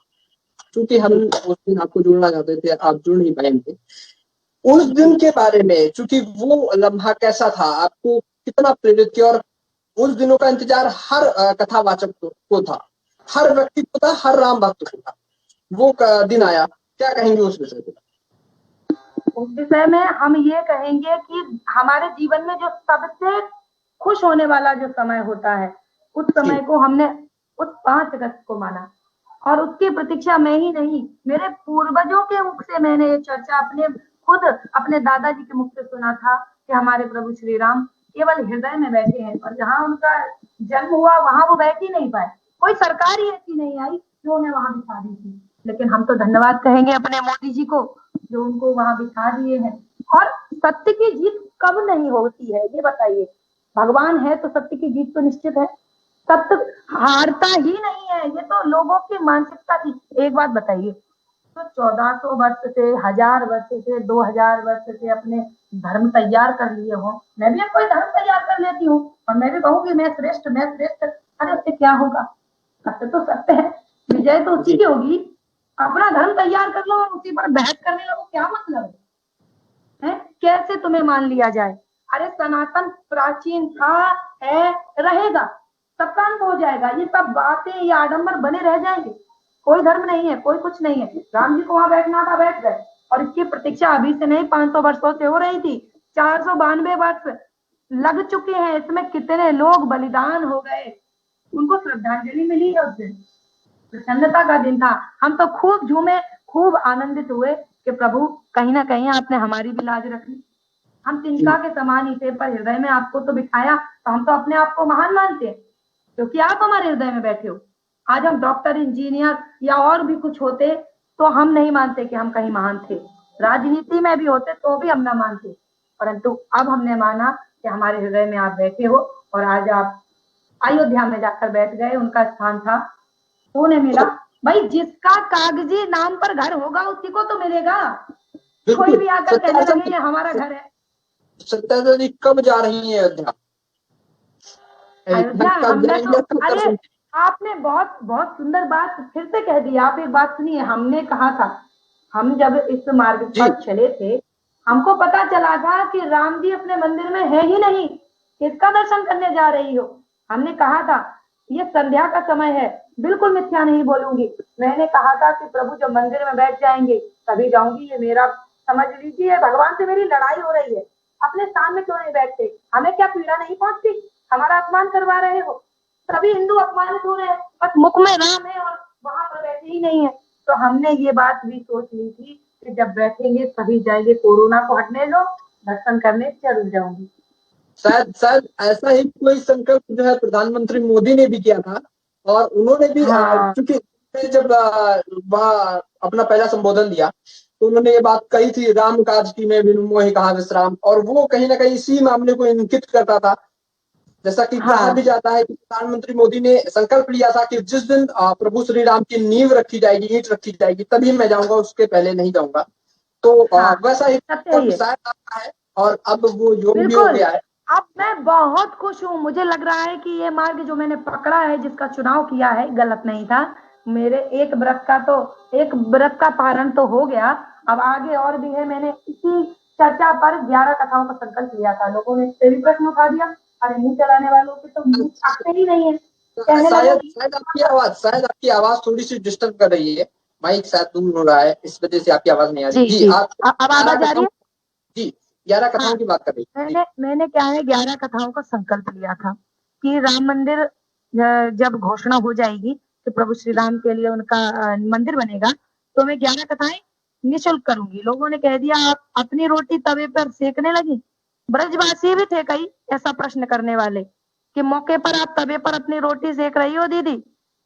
चूंकि हम उस दिन आपको जुड़ना चाहते थे, आप जुड़ नहीं पाए थे। उस दिन के बारे में, चूंकि वो लम्हा कैसा था, आपको कितना प्रेरित किया, और उस दिनों का इंतजार हर कथावाचक को था, हर व्यक्ति को था, हर राम भक्त को था। वो दिन आया, क्या कहेंगे उस विषय पे? उस विषय में हम ये कहेंगे कि हमारे जीवन में जो सबसे खुश होने वाला जो समय होता है, उस समय को हमने उस 5 अगस्त को माना, और उसकी प्रतीक्षा मैं ही नहीं, मेरे पूर्वजों के मुख से मैंने ये चर्चा खुद अपने दादाजी के मुख से सुना था कि हमारे प्रभु श्री राम केवल हृदय में बैठे हैं, और जहाँ उनका जन्म हुआ वहां वो बैठ ही नहीं पाए। कोई सरकार ही ऐसी नहीं आई जो उन्हें वहां बिठा दी थी, लेकिन हम तो धन्यवाद कहेंगे अपने मोदी जी को जो उनको वहां बिठा दिए हैं। और सत्य की जीत कब नहीं होती है ये बताइए? भगवान है तो सत्य की जीत तो निश्चित है, सत्य हारता ही नहीं है। ये तो लोगों की मानसिकता थी। एक बात बताइए, तो 1400 वर्ष से, 1000 वर्ष से, 2000 वर्ष से अपने धर्म तैयार कर लिए हो, मैं भी कोई धर्म तैयार कर लेती हूँ और मैं भी कहूंगी मैं श्रेष्ठ, मैं श्रेष्ठ। अरे उससे क्या होगा? सत्य तो सत्य है, विजय तो उसी की होगी। अपना धर्म तैयार कर लो और उसी पर बहस करने लगो, क्या मतलब है? कैसे तुम्हें मान लिया जाए? अरे सनातन प्राचीन था, है, रहेगा, सबका अंत हो जाएगा। ये सब बातें, ये आडंबर बने रह जाएंगे। कोई धर्म नहीं है, कोई कुछ नहीं है। राम जी को वहां बैठना था, बैठ गए, और इसकी प्रतीक्षा अभी से नहीं 500 वर्षों से हो रही थी। 492 वर्ष लग चुके हैं, इसमें कितने लोग बलिदान हो गए, उनको श्रद्धांजलि मिली है। उस दिन प्रसन्नता का दिन था, हम तो खूब झूमे, खूब आनंदित हुए कि प्रभु कहीं ना कहीं आपने हमारी भी लाज रख ली। हम तिनका के समान ही थे, पर हृदय में आपको तो बिठाया, तो हम तो अपने आप को महान मानते हैं क्योंकि आप हमारे हृदय में बैठे हो। आज हम डॉक्टर, इंजीनियर या और भी कुछ होते तो हम नहीं मानते कि हम कहीं महान थे, राजनीति में भी होते तो भी हम ना मानते, परंतु अब हमने माना कि हमारे हृदय में आप बैठे हो, और आज आप अयोध्या में जाकर बैठ गए, उनका स्थान था, उन्हें मिला। भाई जिसका कागजी नाम पर घर होगा उसी को तो मिलेगा। कोई भी आकर कहने लगे ये हमारा घर है। सत्याचार जी कब जा रही है अयोध्या? हमने तो, अरे आपने बहुत बहुत सुंदर बात फिर से कह दी। आप एक बात सुनिए, हमने कहा था, हम जब इस मार्ग पर चले थे, हमको पता चला था कि राम जी अपने मंदिर में है ही नहीं, किसका दर्शन करने जा रही हो? हमने कहा था ये संध्या का समय है, बिल्कुल मिथ्या नहीं बोलूंगी। मैंने कहा था कि प्रभु जब मंदिर में बैठ जाएंगे तभी जाऊंगी। ये मेरा, समझ लीजिए, भगवान से मेरी लड़ाई हो रही है। अपने स्थान में क्यों नहीं बैठते? हमें क्या पीड़ा नहीं पहुंचती? हमारा अपमान करवा रहे हो। सभी हिंदू अपमानित हो रहे हैं, बस मुख में राम है और वहां पर बैठे ही नहीं है। तो हमने ये बात भी सोच ली थी कि जब बैठेंगे तभी जाएंगे, कोरोना को हटने दो, दर्शन करने जरूर जाऊंगी। शायद ऐसा ही कोई संकल्प जो है प्रधानमंत्री मोदी ने भी किया था, और उन्होंने भी चूंकि जब वह अपना पहला संबोधन दिया तो उन्होंने ये बात कही थी, राम काज की मैं बिनु मोहि कहाँ विश्राम, और वो कहीं ना कहीं इसी मामले को इंगित करता था। जैसा कि कहा भी जाता है कि प्रधानमंत्री मोदी ने संकल्प लिया था कि जिस दिन प्रभु श्री राम की नींव रखी जाएगी, ईंट रखी जाएगी, तभी मैं जाऊंगा, उसके पहले नहीं जाऊंगा। तो वैसा ही शायद आता है, और अब वो योग भी हो गया है। अब मैं बहुत खुश हूँ, मुझे लग रहा है कि ये मार्ग जो मैंने पकड़ा है, जिसका चुनाव किया है, गलत नहीं था। मेरे एक व्रत का पारण तो हो गया, अब आगे और भी है। मैंने इसी चर्चा पर 11 कथाओं का संकल्प लिया था, लोगों ने इससे भी प्रश्न उठा दिया, अरे मुंह चलाने वालों के तो मुंह छापते ही नहीं है। कहने लगा शायद आपकी आवाज थोड़ी सी डिस्टर्ब कर रही है। माइक शायद दूर हो रहा है, इस वजह से आपकी आवाज नहीं आ रही। जी जी, आप अब 11 आवाज आ रही है। जी 11 हाँ, कथाओं की बात कर रही है। मैंने क्या है 11 कथाओं का संकल्प लिया था कि राम मंदिर जब घोषणा हो जाएगी कि प्रभु श्री राम के लिए उनका मंदिर बनेगा, तो मैं 11 कथाएं निःशुल्क करूंगी। लोगों ने कह दिया आप अपनी रोटी तवे पर सेकने लगी। ब्रजवासी भी थे कई ऐसा प्रश्न करने वाले कि मौके पर आप तवे पर अपनी रोटी सेक रही हो दीदी।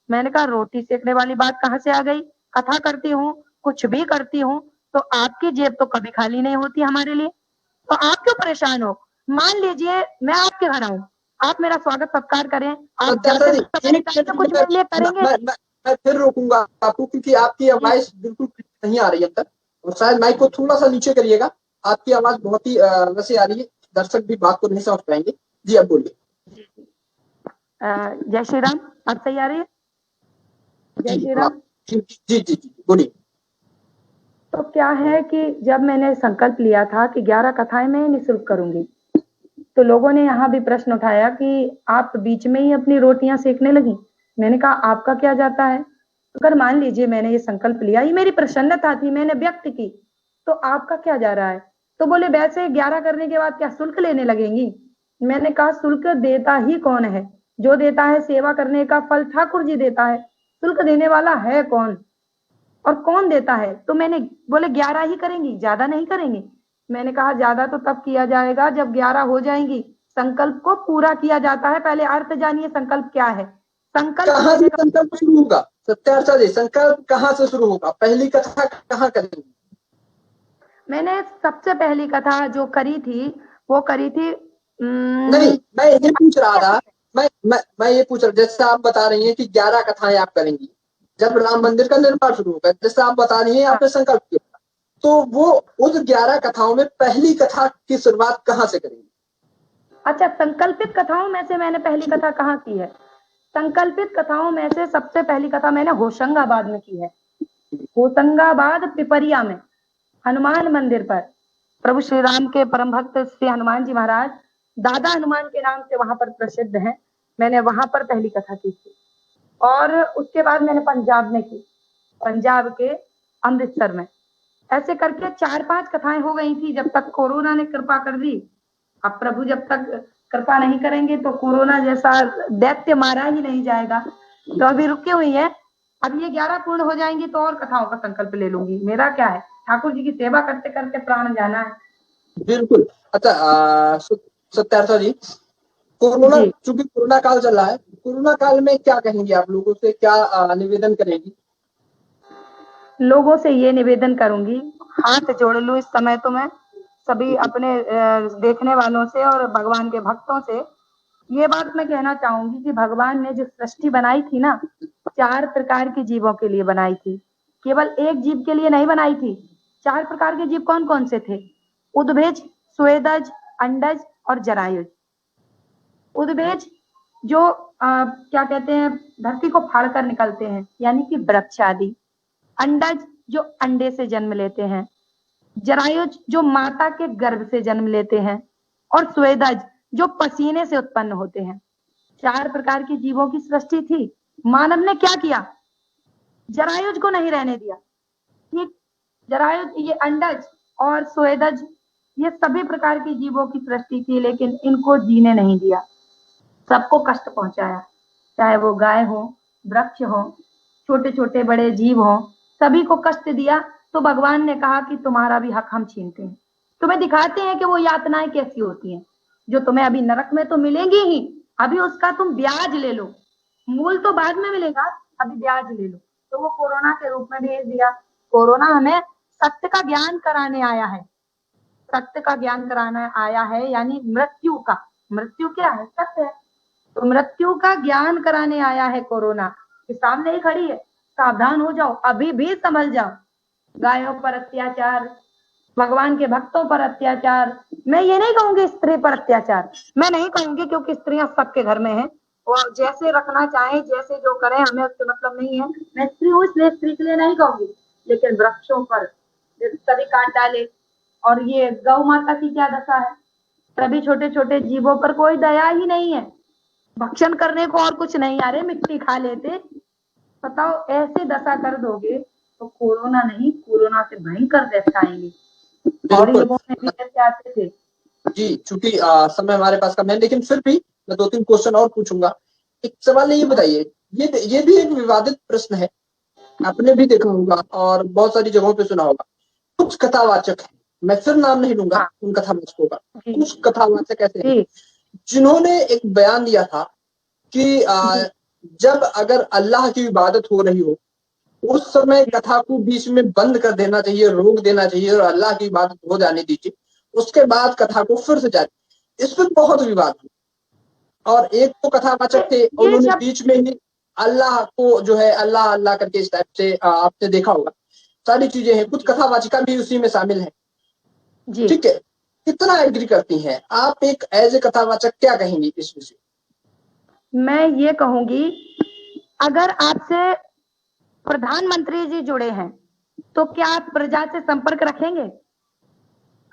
मैंने कहा रोटी सेकने वाली बात कहाँ से आ गई? कथा करती हूँ, कुछ भी करती हूँ, तो आपकी जेब तो कभी खाली नहीं होती हमारे लिए, तो आप क्यों परेशान हो? मान लीजिए मैं आपके घर आऊं, आप मेरा स्वागत सत्कार करें, आप जाते सर, वक्त मेरे घर से कुछ मेरे लिए करेंगे? मैं फिर रोकूंगा आपको, क्योंकि आपकी आवाज बिल्कुल नहीं आ रही है अब तक। और शायद माइक को थोड़ा सा नीचे करिएगा, आपकी आवाज बहुत ही वैसे आ रही है, दर्शक भी बात को नहीं समझ पाएंगे। जी अब बोलिए। जय श्री राम, अब सही आ रही है? जय श्री हाँ, राम। जी जी जी जी बोलिए। तो क्या है कि जब मैंने संकल्प लिया था कि 11 कथाएं मैं निःशुल्क करूंगी, तो लोगों ने यहाँ भी प्रश्न उठाया कि आप बीच में ही अपनी रोटियां सेकने लगी। मैंने कहा आपका क्या जाता है? अगर मान लीजिए मैंने ये संकल्प लिया, ये मेरी प्रसन्नता थी, मैंने व्यक्त की, तो आपका क्या जा रहा है? तो बोले वैसे 11 करने के बाद क्या शुल्क लेने लगेंगी? मैंने कहा शुल्क देता ही कौन है? जो देता है सेवा करने का फल ठाकुर जी देता है, शुल्क देने वाला है कौन और कौन देता है? तो मैंने बोले 11 ही करेंगी, ज्यादा नहीं करेंगे। मैंने कहा ज्यादा तो तब किया जाएगा जब 11 हो जाएंगी। संकल्प को पूरा किया जाता है, पहले अर्थ जानिए संकल्प क्या है। संकल्प कहाँ से लेने का संकल्प शुरू होगा सत्यार्चा जी? संकल्प कहाँ से शुरू होगा? पहली कथा कहाँ करेंगे? मैंने सबसे पहली कथा जो करी थी वो करी थी नहीं, मैं ये पूछ रहा था, मैं ये पूछ रहा, जैसे आप बता रही हैं कि 11 कथाएं आप करेंगी जब राम मंदिर का निर्माण शुरू होगा, जैसे आप बता रही हैं आपने संकल्प किया, तो वो उस 11 कथाओं में पहली कथा की शुरुआत कहाँ से करेंगी? अच्छा, संकल्पित कथाओं में से मैंने पहली कथा कहाँ की है? संकल्पित कथाओं में से सबसे पहली कथा मैंने होशंगाबाद में की है। होशंगाबाद पिपरिया में हनुमान मंदिर पर प्रभु श्री राम के परम भक्त श्री हनुमान जी महाराज दादा हनुमान के नाम से वहां पर प्रसिद्ध हैं। मैंने वहां पर पहली कथा की थी और उसके बाद मैंने पंजाब में की, पंजाब के अमृतसर में। ऐसे करके 4-5 कथाएं हो गई थी जब तक कोरोना ने कृपा कर दी। अब प्रभु जब तक कृपा नहीं करेंगे तो कोरोना जैसा दैत्य मारा ही नहीं जाएगा, तो अभी रुकी हुई है। अब ये 11 पूर्ण हो जाएंगी तो और कथाओं का संकल्प ले लूंगी। मेरा क्या है, ठाकुर जी की सेवा करते करते प्राण जाना है। बिल्कुल। अच्छा, सत्यार्था जी, कोरोना, चूंकि कोरोना काल चल रहा है, कोरोना काल में क्या कहेंगे आप लोगों से, क्या निवेदन करेंगी? लोगों से ये निवेदन करूंगी, हाथ जोड़ लूं इस समय तो मैं सभी अपने देखने वालों से और भगवान के भक्तों से ये बात मैं कहना चाहूंगी कि भगवान ने जो सृष्टि बनाई थी ना, 4 प्रकार के जीवों के लिए बनाई थी, केवल एक जीव के लिए नहीं बनाई थी। 4 प्रकार के जीव कौन कौन से थे? उद्भिज, स्वेदज, अंडज और जरायुज। उद्भिज जो क्या कहते हैं, धरती को फाड़ कर निकलते हैं, यानी कि वृक्ष आदि। अंडज जो अंडे से जन्म लेते हैं। जरायुज जो माता के गर्भ से जन्म लेते हैं। और स्वेदज जो पसीने से उत्पन्न होते हैं। 4 प्रकार के जीवों की सृष्टि थी। मानव ने क्या किया? जरायुज को नहीं रहने दिया। ठीक, जरायुज ये अंडज और स्वेदज ये सभी प्रकार के जीवों की सृष्टि थी, लेकिन इनको जीने नहीं दिया, सबको कष्ट पहुंचाया। चाहे वो गाय हो, वृक्ष हो, छोटे छोटे बड़े जीव हो, सभी को कष्ट दिया। तो भगवान ने कहा कि तुम्हारा भी हक हम छीनते हैं। तुम्हें दिखाते हैं कि वो यातनाएं कैसी होती हैं, जो तुम्हें अभी नरक में तो मिलेंगी ही, अभी उसका तुम ब्याज ले लो, मूल तो बाद में मिलेगा, अभी ब्याज ले लो। तो वो कोरोना के रूप में भेज दिया। कोरोना हमें सत्य का ज्ञान कराने आया है, सत्य का ज्ञान कराना आया है, यानी मृत्यु का, मृत्यु क्या है? सत्य है। तो मृत्यु का ज्ञान कराने आया है कोरोना, कि सामने ही खड़ी है, सावधान हो जाओ, अभी भी संभल जाओ। गायों पर अत्याचार, भगवान के भक्तों पर अत्याचार, मैं ये नहीं कहूंगी स्त्री पर अत्याचार, मैं नहीं कहूंगी, क्योंकि स्त्रियां सबके घर में हैं और जैसे रखना चाहे जैसे जो करें हमें उससे मतलब नहीं है। मैं स्त्री हूँ इसलिए स्त्री के लिए नहीं कहूंगी, लेकिन वृक्षों पर सभी काट डाले। और ये गौ माता की क्या दशा है, सभी छोटे छोटे जीवों पर कोई दया ही नहीं है। भक्षण करने को और कुछ नहीं आ रहे, मिट्टी खा लेते। बताओ, ऐसे दशा कर दोगे तो कोरोना नहीं, कोरोना से भयंकर देश आएंगे। और बिल्कुल युगों में भी ऐसे आते थे। जी। चूंकि समय हमारे पास कम है, लेकिन फिर भी मैं 2-3 क्वेश्चन और पूछूंगा। एक सवाल ये बताइए, ये भी एक विवादित प्रश्न है, आपने भी देखा होगा और बहुत सारी जगहों पे सुना होगा। कुछ कथावाचक हैं, मैं फिर नाम नहीं लूंगा हाँ उन कथावाचकों का, जी कुछ कथावाचक ऐसे हैं जी जिन्होंने एक बयान दिया था कि जी जब अगर अल्लाह की इबादत हो रही हो उस समय कथा को बीच में बंद कर देना चाहिए, रोक देना चाहिए और अल्लाह की इबादत हो जाने दीजिए, उसके बाद कथा को फिर से जारी। इस पर बहुत विवाद हुआ और एक तो कथावाचक थे, ये उन्होंने जब बीच में ही अल्लाह को जो है अल्लाह अल्लाह करके इस टाइप से आपने देखा होगा सारी चीजें हैं, कुछ कथावाचिका भी उसी में शामिल है। जी ठीक है, कितना एग्री करती हैं आप, एक एज ए कथावाचक क्या कहेंगी इस विषय? मैं ये कहूंगी, अगर आपसे प्रधानमंत्री जी जुड़े हैं तो क्या आप प्रजा से संपर्क रखेंगे?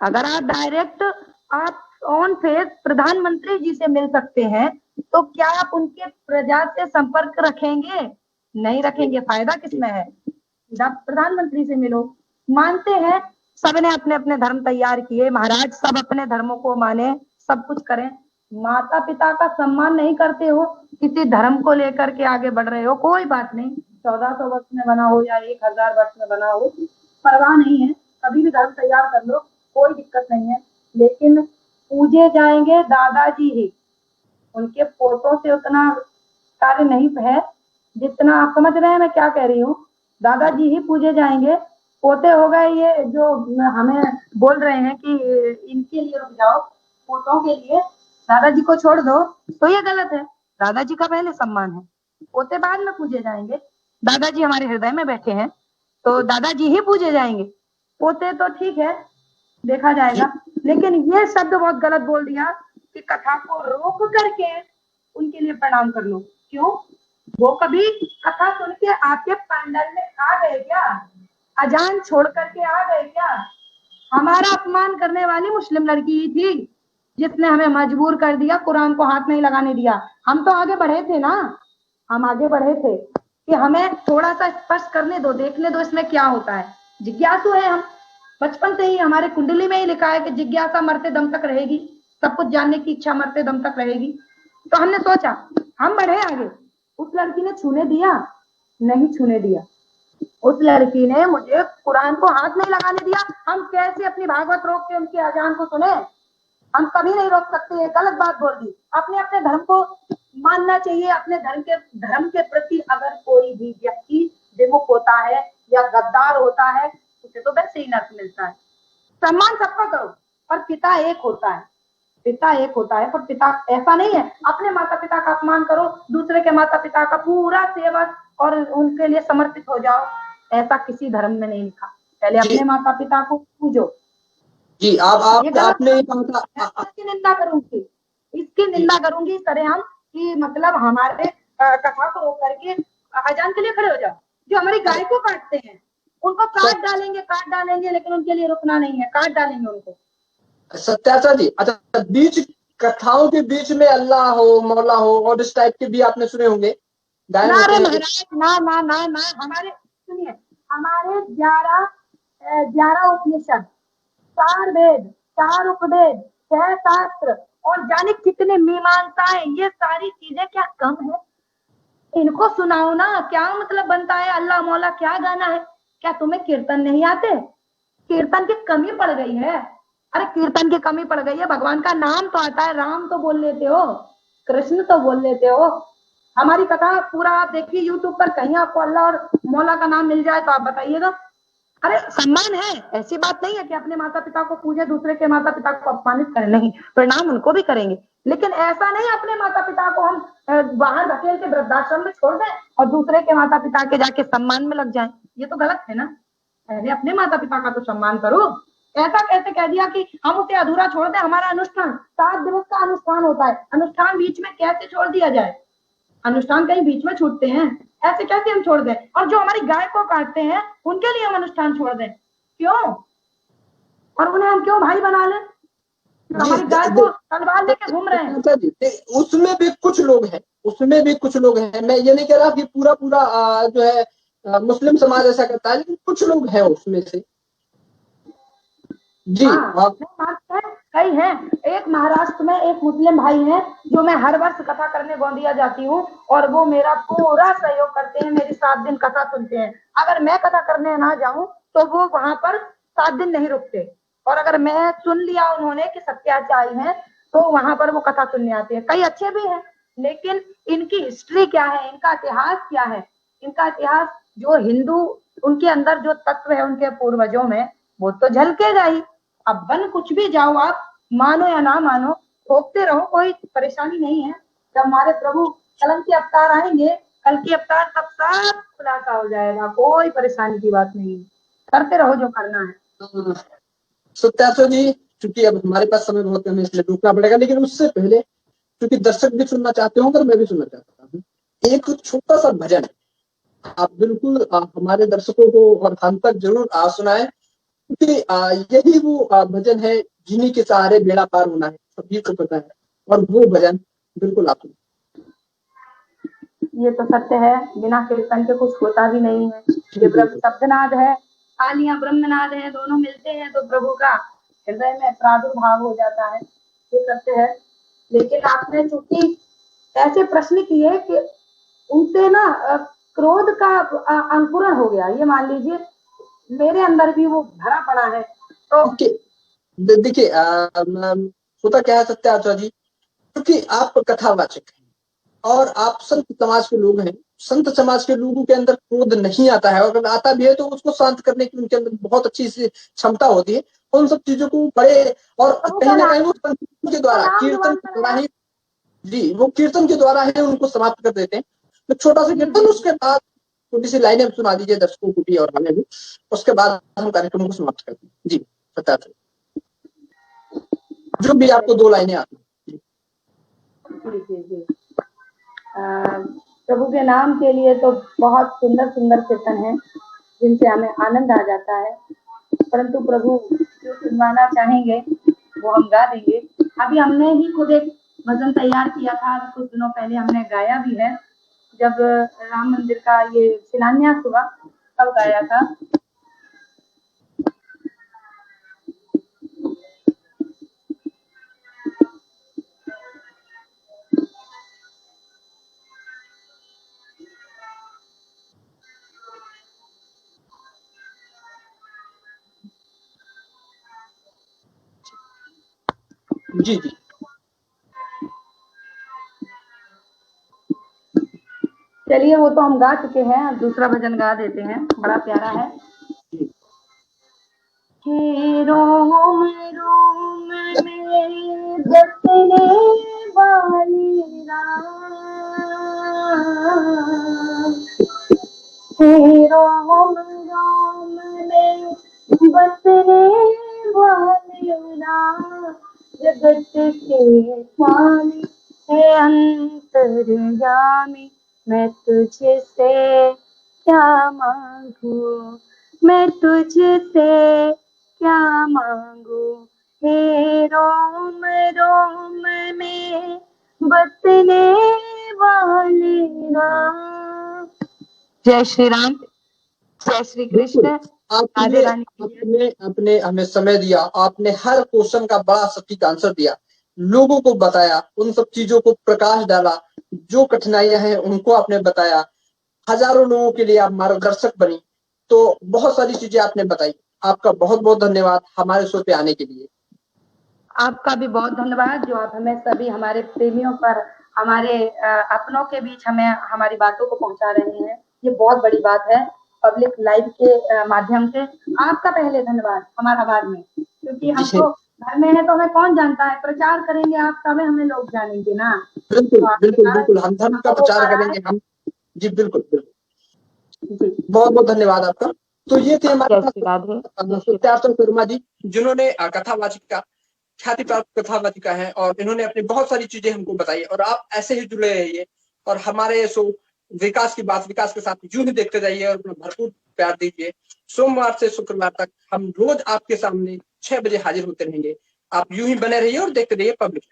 अगर आप डायरेक्ट, आप ऑन फेस प्रधानमंत्री जी से मिल सकते हैं तो क्या आप उनके प्रजा से संपर्क रखेंगे? नहीं रखेंगे। फायदा किसमें है? सीधा प्रधानमंत्री से मिलो। मानते हैं सबने अपने अपने धर्म तैयार किए, महाराज सब अपने धर्मों को माने, सब कुछ करें। माता पिता का सम्मान नहीं करते हो, किसी धर्म को लेकर के आगे बढ़ रहे हो, कोई बात नहीं। 1400 वर्ष में बना हो या 1000 वर्ष में बना हो, परवाह नहीं है, कभी भी धर्म तैयार कर लो, कोई दिक्कत नहीं है। लेकिन पूजे जाएंगे दादाजी ही, उनके फोटो से उतना कार्य नहीं है जितना आप समझ रहे हैं मैं क्या कह रही हूँ। दादाजी ही पूजे जाएंगे। पोते हो गए ये जो हमें बोल रहे हैं कि इनके लिए रुक जाओ, पोतों के लिए दादाजी को छोड़ दो, तो ये गलत है। दादाजी का पहले सम्मान है, पोते बाद में पूजे जाएंगे। दादाजी हमारे हृदय में बैठे हैं तो दादाजी ही पूजे जाएंगे। पोते तो ठीक है, देखा जाएगा। लेकिन ये शब्द बहुत गलत बोल दिया कि कथा को रोक करके उनके लिए प्रणाम कर लो। क्यों? वो कभी कथा सुन के आपके पंडल में आ गए क्या? अजान छोड़ करके आ गए क्या? हमारा अपमान करने वाली मुस्लिम लड़की ही थी जिसने हमें मजबूर कर दिया, कुरान को हाथ नहीं लगाने दिया। हम तो आगे बढ़े थे ना, हम आगे बढ़े थे कि हमें थोड़ा सा स्पष्ट करने दो, देखने दो इसमें क्या होता है। जिज्ञासु है हम, बचपन से ही हमारे कुंडली में ही लिखा है कि जिज्ञासा मरते दम तक रहेगी, सब कुछ जानने की इच्छा मरते दम तक रहेगी। तो हमने सोचा हम बढ़े आगे। उस लड़की ने छूने दिया? नहीं छूने दिया। उस लड़की ने मुझे कुरान को हाथ नहीं लगाने दिया। हम कैसे अपनी भागवत रोक के उनके अजान को सुने? हम कभी नहीं रोक सकते। गलत बात बोल दी। अपने अपने धर्म को मानना चाहिए। अपने धर्म के प्रति अगर कोई भी व्यक्ति विमुख होता है या गद्दार होता है, उसे तो वैसे ही नर्क मिलता है। सम्मान सबका करो, पर पिता एक होता है, पिता एक होता है। पर पिता ऐसा नहीं है अपने माता पिता का अपमान करो, दूसरे के माता पिता का पूरा सेवक और उनके लिए समर्पित हो जाओ। ऐसा किसी धर्म में नहीं लिखा। पहले अपने माता पिता को पूजो। जी ये गलत आपने है। कहा था इसकी निंदा करूंगी, इसकी निंदा करूंगी सरेआम कि मतलब हमारे कथा को रोक करके अजान के लिए खड़े हो जाओ। जो हमारी गाय को काटते हैं उनको काट डालेंगे, लेकिन उनके लिए रुकना नहीं है, काट डालेंगे उनको। सत्याचा जी, अच्छा, बीच कथाओं के बीच में अल्लाह हो, मौला हो और इस टाइप के भी आपने सुने होंगे, गायन ना होते रे हैं। महाराज, ना ना ना ना, हमारे सुनिए, हमारे 11 उपनिषद, 4 वेद, 4 उपवेद, 6 शास्त्र और जाने कितने मीमांसाएं, ये सारी चीजें क्या कम है? इनको सुनाओ ना, क्या मतलब बनता है? अल्लाह मौला क्या गाना है? क्या तुम्हें कीर्तन नहीं आते? कीर्तन की कमी पड़ गई है। अरे कीर्तन की कमी पड़ गई है, भगवान का नाम तो आता है, राम तो बोल लेते हो, कृष्ण तो बोल लेते हो। हमारी कथा पूरा आप देखिए यूट्यूब पर, कहीं आपको अल्लाह और मौला का नाम मिल जाए तो आप बताइएगा। अरे सम्मान है, ऐसी बात नहीं है कि अपने माता पिता को पूजे, दूसरे के माता पिता को अपमानित करें, नहीं, प्रणाम उनको भी करेंगे। लेकिन ऐसा नहीं अपने माता पिता को हम बाहर धकेल के वृद्धाश्रम में छोड़ दें और दूसरे के माता पिता के जाके सम्मान में लग जाएं। ये तो गलत है ना। पहले अपने माता पिता का तो सम्मान करो। ऐसा कैसे कह दिया कि हम उसे अधूरा छोड़ दें? हमारा अनुष्ठान 7 दिवस का अनुष्ठान होता है, अनुष्ठान बीच में कैसे छोड़ दिया जाए? अनुष्ठान कहीं बीच में छूटते हैं? ऐसे कैसे हम छोड़ दें? और जो हमारी गाय को काटते हैं उनके लिए हम अनुष्ठान छोड़ दें? क्यों? और उन्हें हम क्यों भाई बना लें? हमारी गाय को तलवार लेके घूम रहे हैं। उसमें भी कुछ लोग हैं, उसमें भी कुछ लोग हैं। मैं ये नहीं कह रहा कि पूरा पूरा जो है मुस्लिम समाज ऐसा करता है, लेकिन कुछ लोग हैं उसमें से। जी हाँ, कई हैं। एक महाराष्ट्र में एक मुस्लिम भाई हैं जो मैं हर वर्ष कथा करने गोंदिया जाती हूँ, और वो मेरा पूरा सहयोग करते हैं, मेरी 7 दिन कथा सुनते हैं। अगर मैं कथा करने ना जाऊं तो वो वहां पर 7 दिन नहीं रुकते, और अगर मैं सुन लिया उन्होंने कि सत्याचा आई है तो वहां पर वो कथा सुनने आते हैं। कई अच्छे भी हैं, लेकिन इनकी हिस्ट्री क्या है, इनका इतिहास क्या है, इनका इतिहास जो हिंदू उनके अंदर जो तत्व है उनके पूर्वजों में, वो तो झलकेगा ही। अब बन कुछ भी जाओ आप, मानो या ना मानो, ठोकते रहो, कोई परेशानी नहीं है। जब हमारे प्रभु कलम के अवतार आएंगे, कल के अवतार, तब सब खुलासा हो जाएगा, कोई परेशानी की बात नहीं। करते रहो जो करना है। सत्याचा जी, क्योंकि अब हमारे पास समय बहुत कम है इसलिए रुकना पड़ेगा, लेकिन उससे पहले क्योंकि दर्शक भी सुनना चाहते होंगे और मैं भी सुनना चाहता हूँ, एक छोटा सा भजन आप बिल्कुल हमारे दर्शकों को और हम तक जरूर सुनाएं, क्योंकि यही वो भजन है, जिन्हीं के सहारे बेड़ा पार होना है, सभी को पता है। और वो भजन बिल्कुल आप। ये तो सत्य है, बिना कीर्तन के कुछ होता भी नहीं है। ये ब्रह्म शब्दनाद है, तालियां ब्रह्मनाद है, दोनों मिलते हैं तो प्रभु का हृदय में प्रादुर्भाव हो जाता है। ये सत्य है। लेकिन आपने चूंकि ऐसे प्रश्न किए कि उनसे ना क्रोध का अंकुरण हो गया, ये मान लीजिए मेरे अंदर भी वो भरा पड़ा है। तो देखिए होता क्या है सत्याचा जी, क्योंकि आप कथावाचक हैं और आप संत समाज के लोग हैं। संत समाज के लोगों के अंदर क्रोध नहीं आता है, और अगर आता भी है तो उसको शांत करने की उनके अंदर बहुत अच्छी सी क्षमता होती है। उन सब चीजों को बड़े और कहीं ना कहीं वो कीर्तन के द्वारा, कीर्तन के द्वारा ही, जी वो कीर्तन के द्वारा ही उनको समाप्त कर देते हैं। तो छोटा सा कीर्तन, उसके बाद छोटी सी लाइनें सुना दीजिए दर्शकों को भी और हमें भी, उसके बाद हम कार्यक्रम को समाप्त करते हैं। जी बताते, जो भी आपको 2 लाइनें आती हैं। प्रभु के नाम के लिए तो बहुत सुंदर सुंदर कीर्तन है जिनसे हमें आनंद आ जाता है, परंतु प्रभु जो सुनवाना चाहेंगे वो हम गा देंगे। अभी हमने ही खुद एक भजन तैयार किया था, कुछ दिनों पहले हमने गाया भी है, जब राम मंदिर का ये शिलान्यास हुआ तब गाया था। जी जी चलिए, वो तो हम गा चुके हैं, अब दूसरा भजन गा देते हैं, बड़ा प्यारा है। हे रोम रोम में बसने वाले राम, हे रोम रोम में बसने वाले राम, जगत के स्वामी है अंतर्यामी, मैं तुझसे क्या मांगू, मैं तुझसे क्या मांगू, हे रोम रोम में बसने वाले राम। जय श्री राम, जय श्री कृष्ण। आपने अपने हमें समय दिया, आपने हर क्वेश्चन का बड़ा सटीक आंसर दिया, लोगों को बताया, उन सब चीजों को प्रकाश डाला, जो कठिनाइयां हैं उनको आपने बताया, हजारों लोगों के लिए आप मार्गदर्शक बनी, तो बहुत सारी चीजें आपने बताई। आपका बहुत बहुत धन्यवाद हमारे शो पे आने के लिए। आपका भी बहुत धन्यवाद, जो आप हमें सभी हमारे प्रेमियों पर, हमारे अपनों के बीच हमें हमारी बातों को पहुंचा रहे हैं। ये बहुत बड़ी बात है। पब्लिक लाइव के माध्यम से आपका पहले धन्यवाद हमारा बाद में, क्योंकि हम तो घर में है तो हमें कौन जानता है, प्रचार करेंगे आप तभी हमें लोग जानेंगे ना। बिल्कुल बिल्कुल बिल्कुल, हम धर्म का प्रचार करेंगे हम। जी बिल्कुल बिल्कुल, बहुत बहुत धन्यवाद आपका। तो ये थे हमारे सत्याचा शर्मा जी, जिन्होंने कथावाचिका, ख्याति प्राप्त कथावाचिका है, और इन्होंने अपनी बहुत सारी चीजें हमको बताई। और आप ऐसे ही जुड़े रहिए और हमारे शो विकास की बात विकास के साथ यूं ही देखते जाइए और अपना भरपूर प्यार दीजिए। सोमवार से शुक्रवार तक हम रोज आपके सामने 6 बजे हाजिर होते रहेंगे। आप यूं ही बने रहिए और देखते रहिए पब्लिक।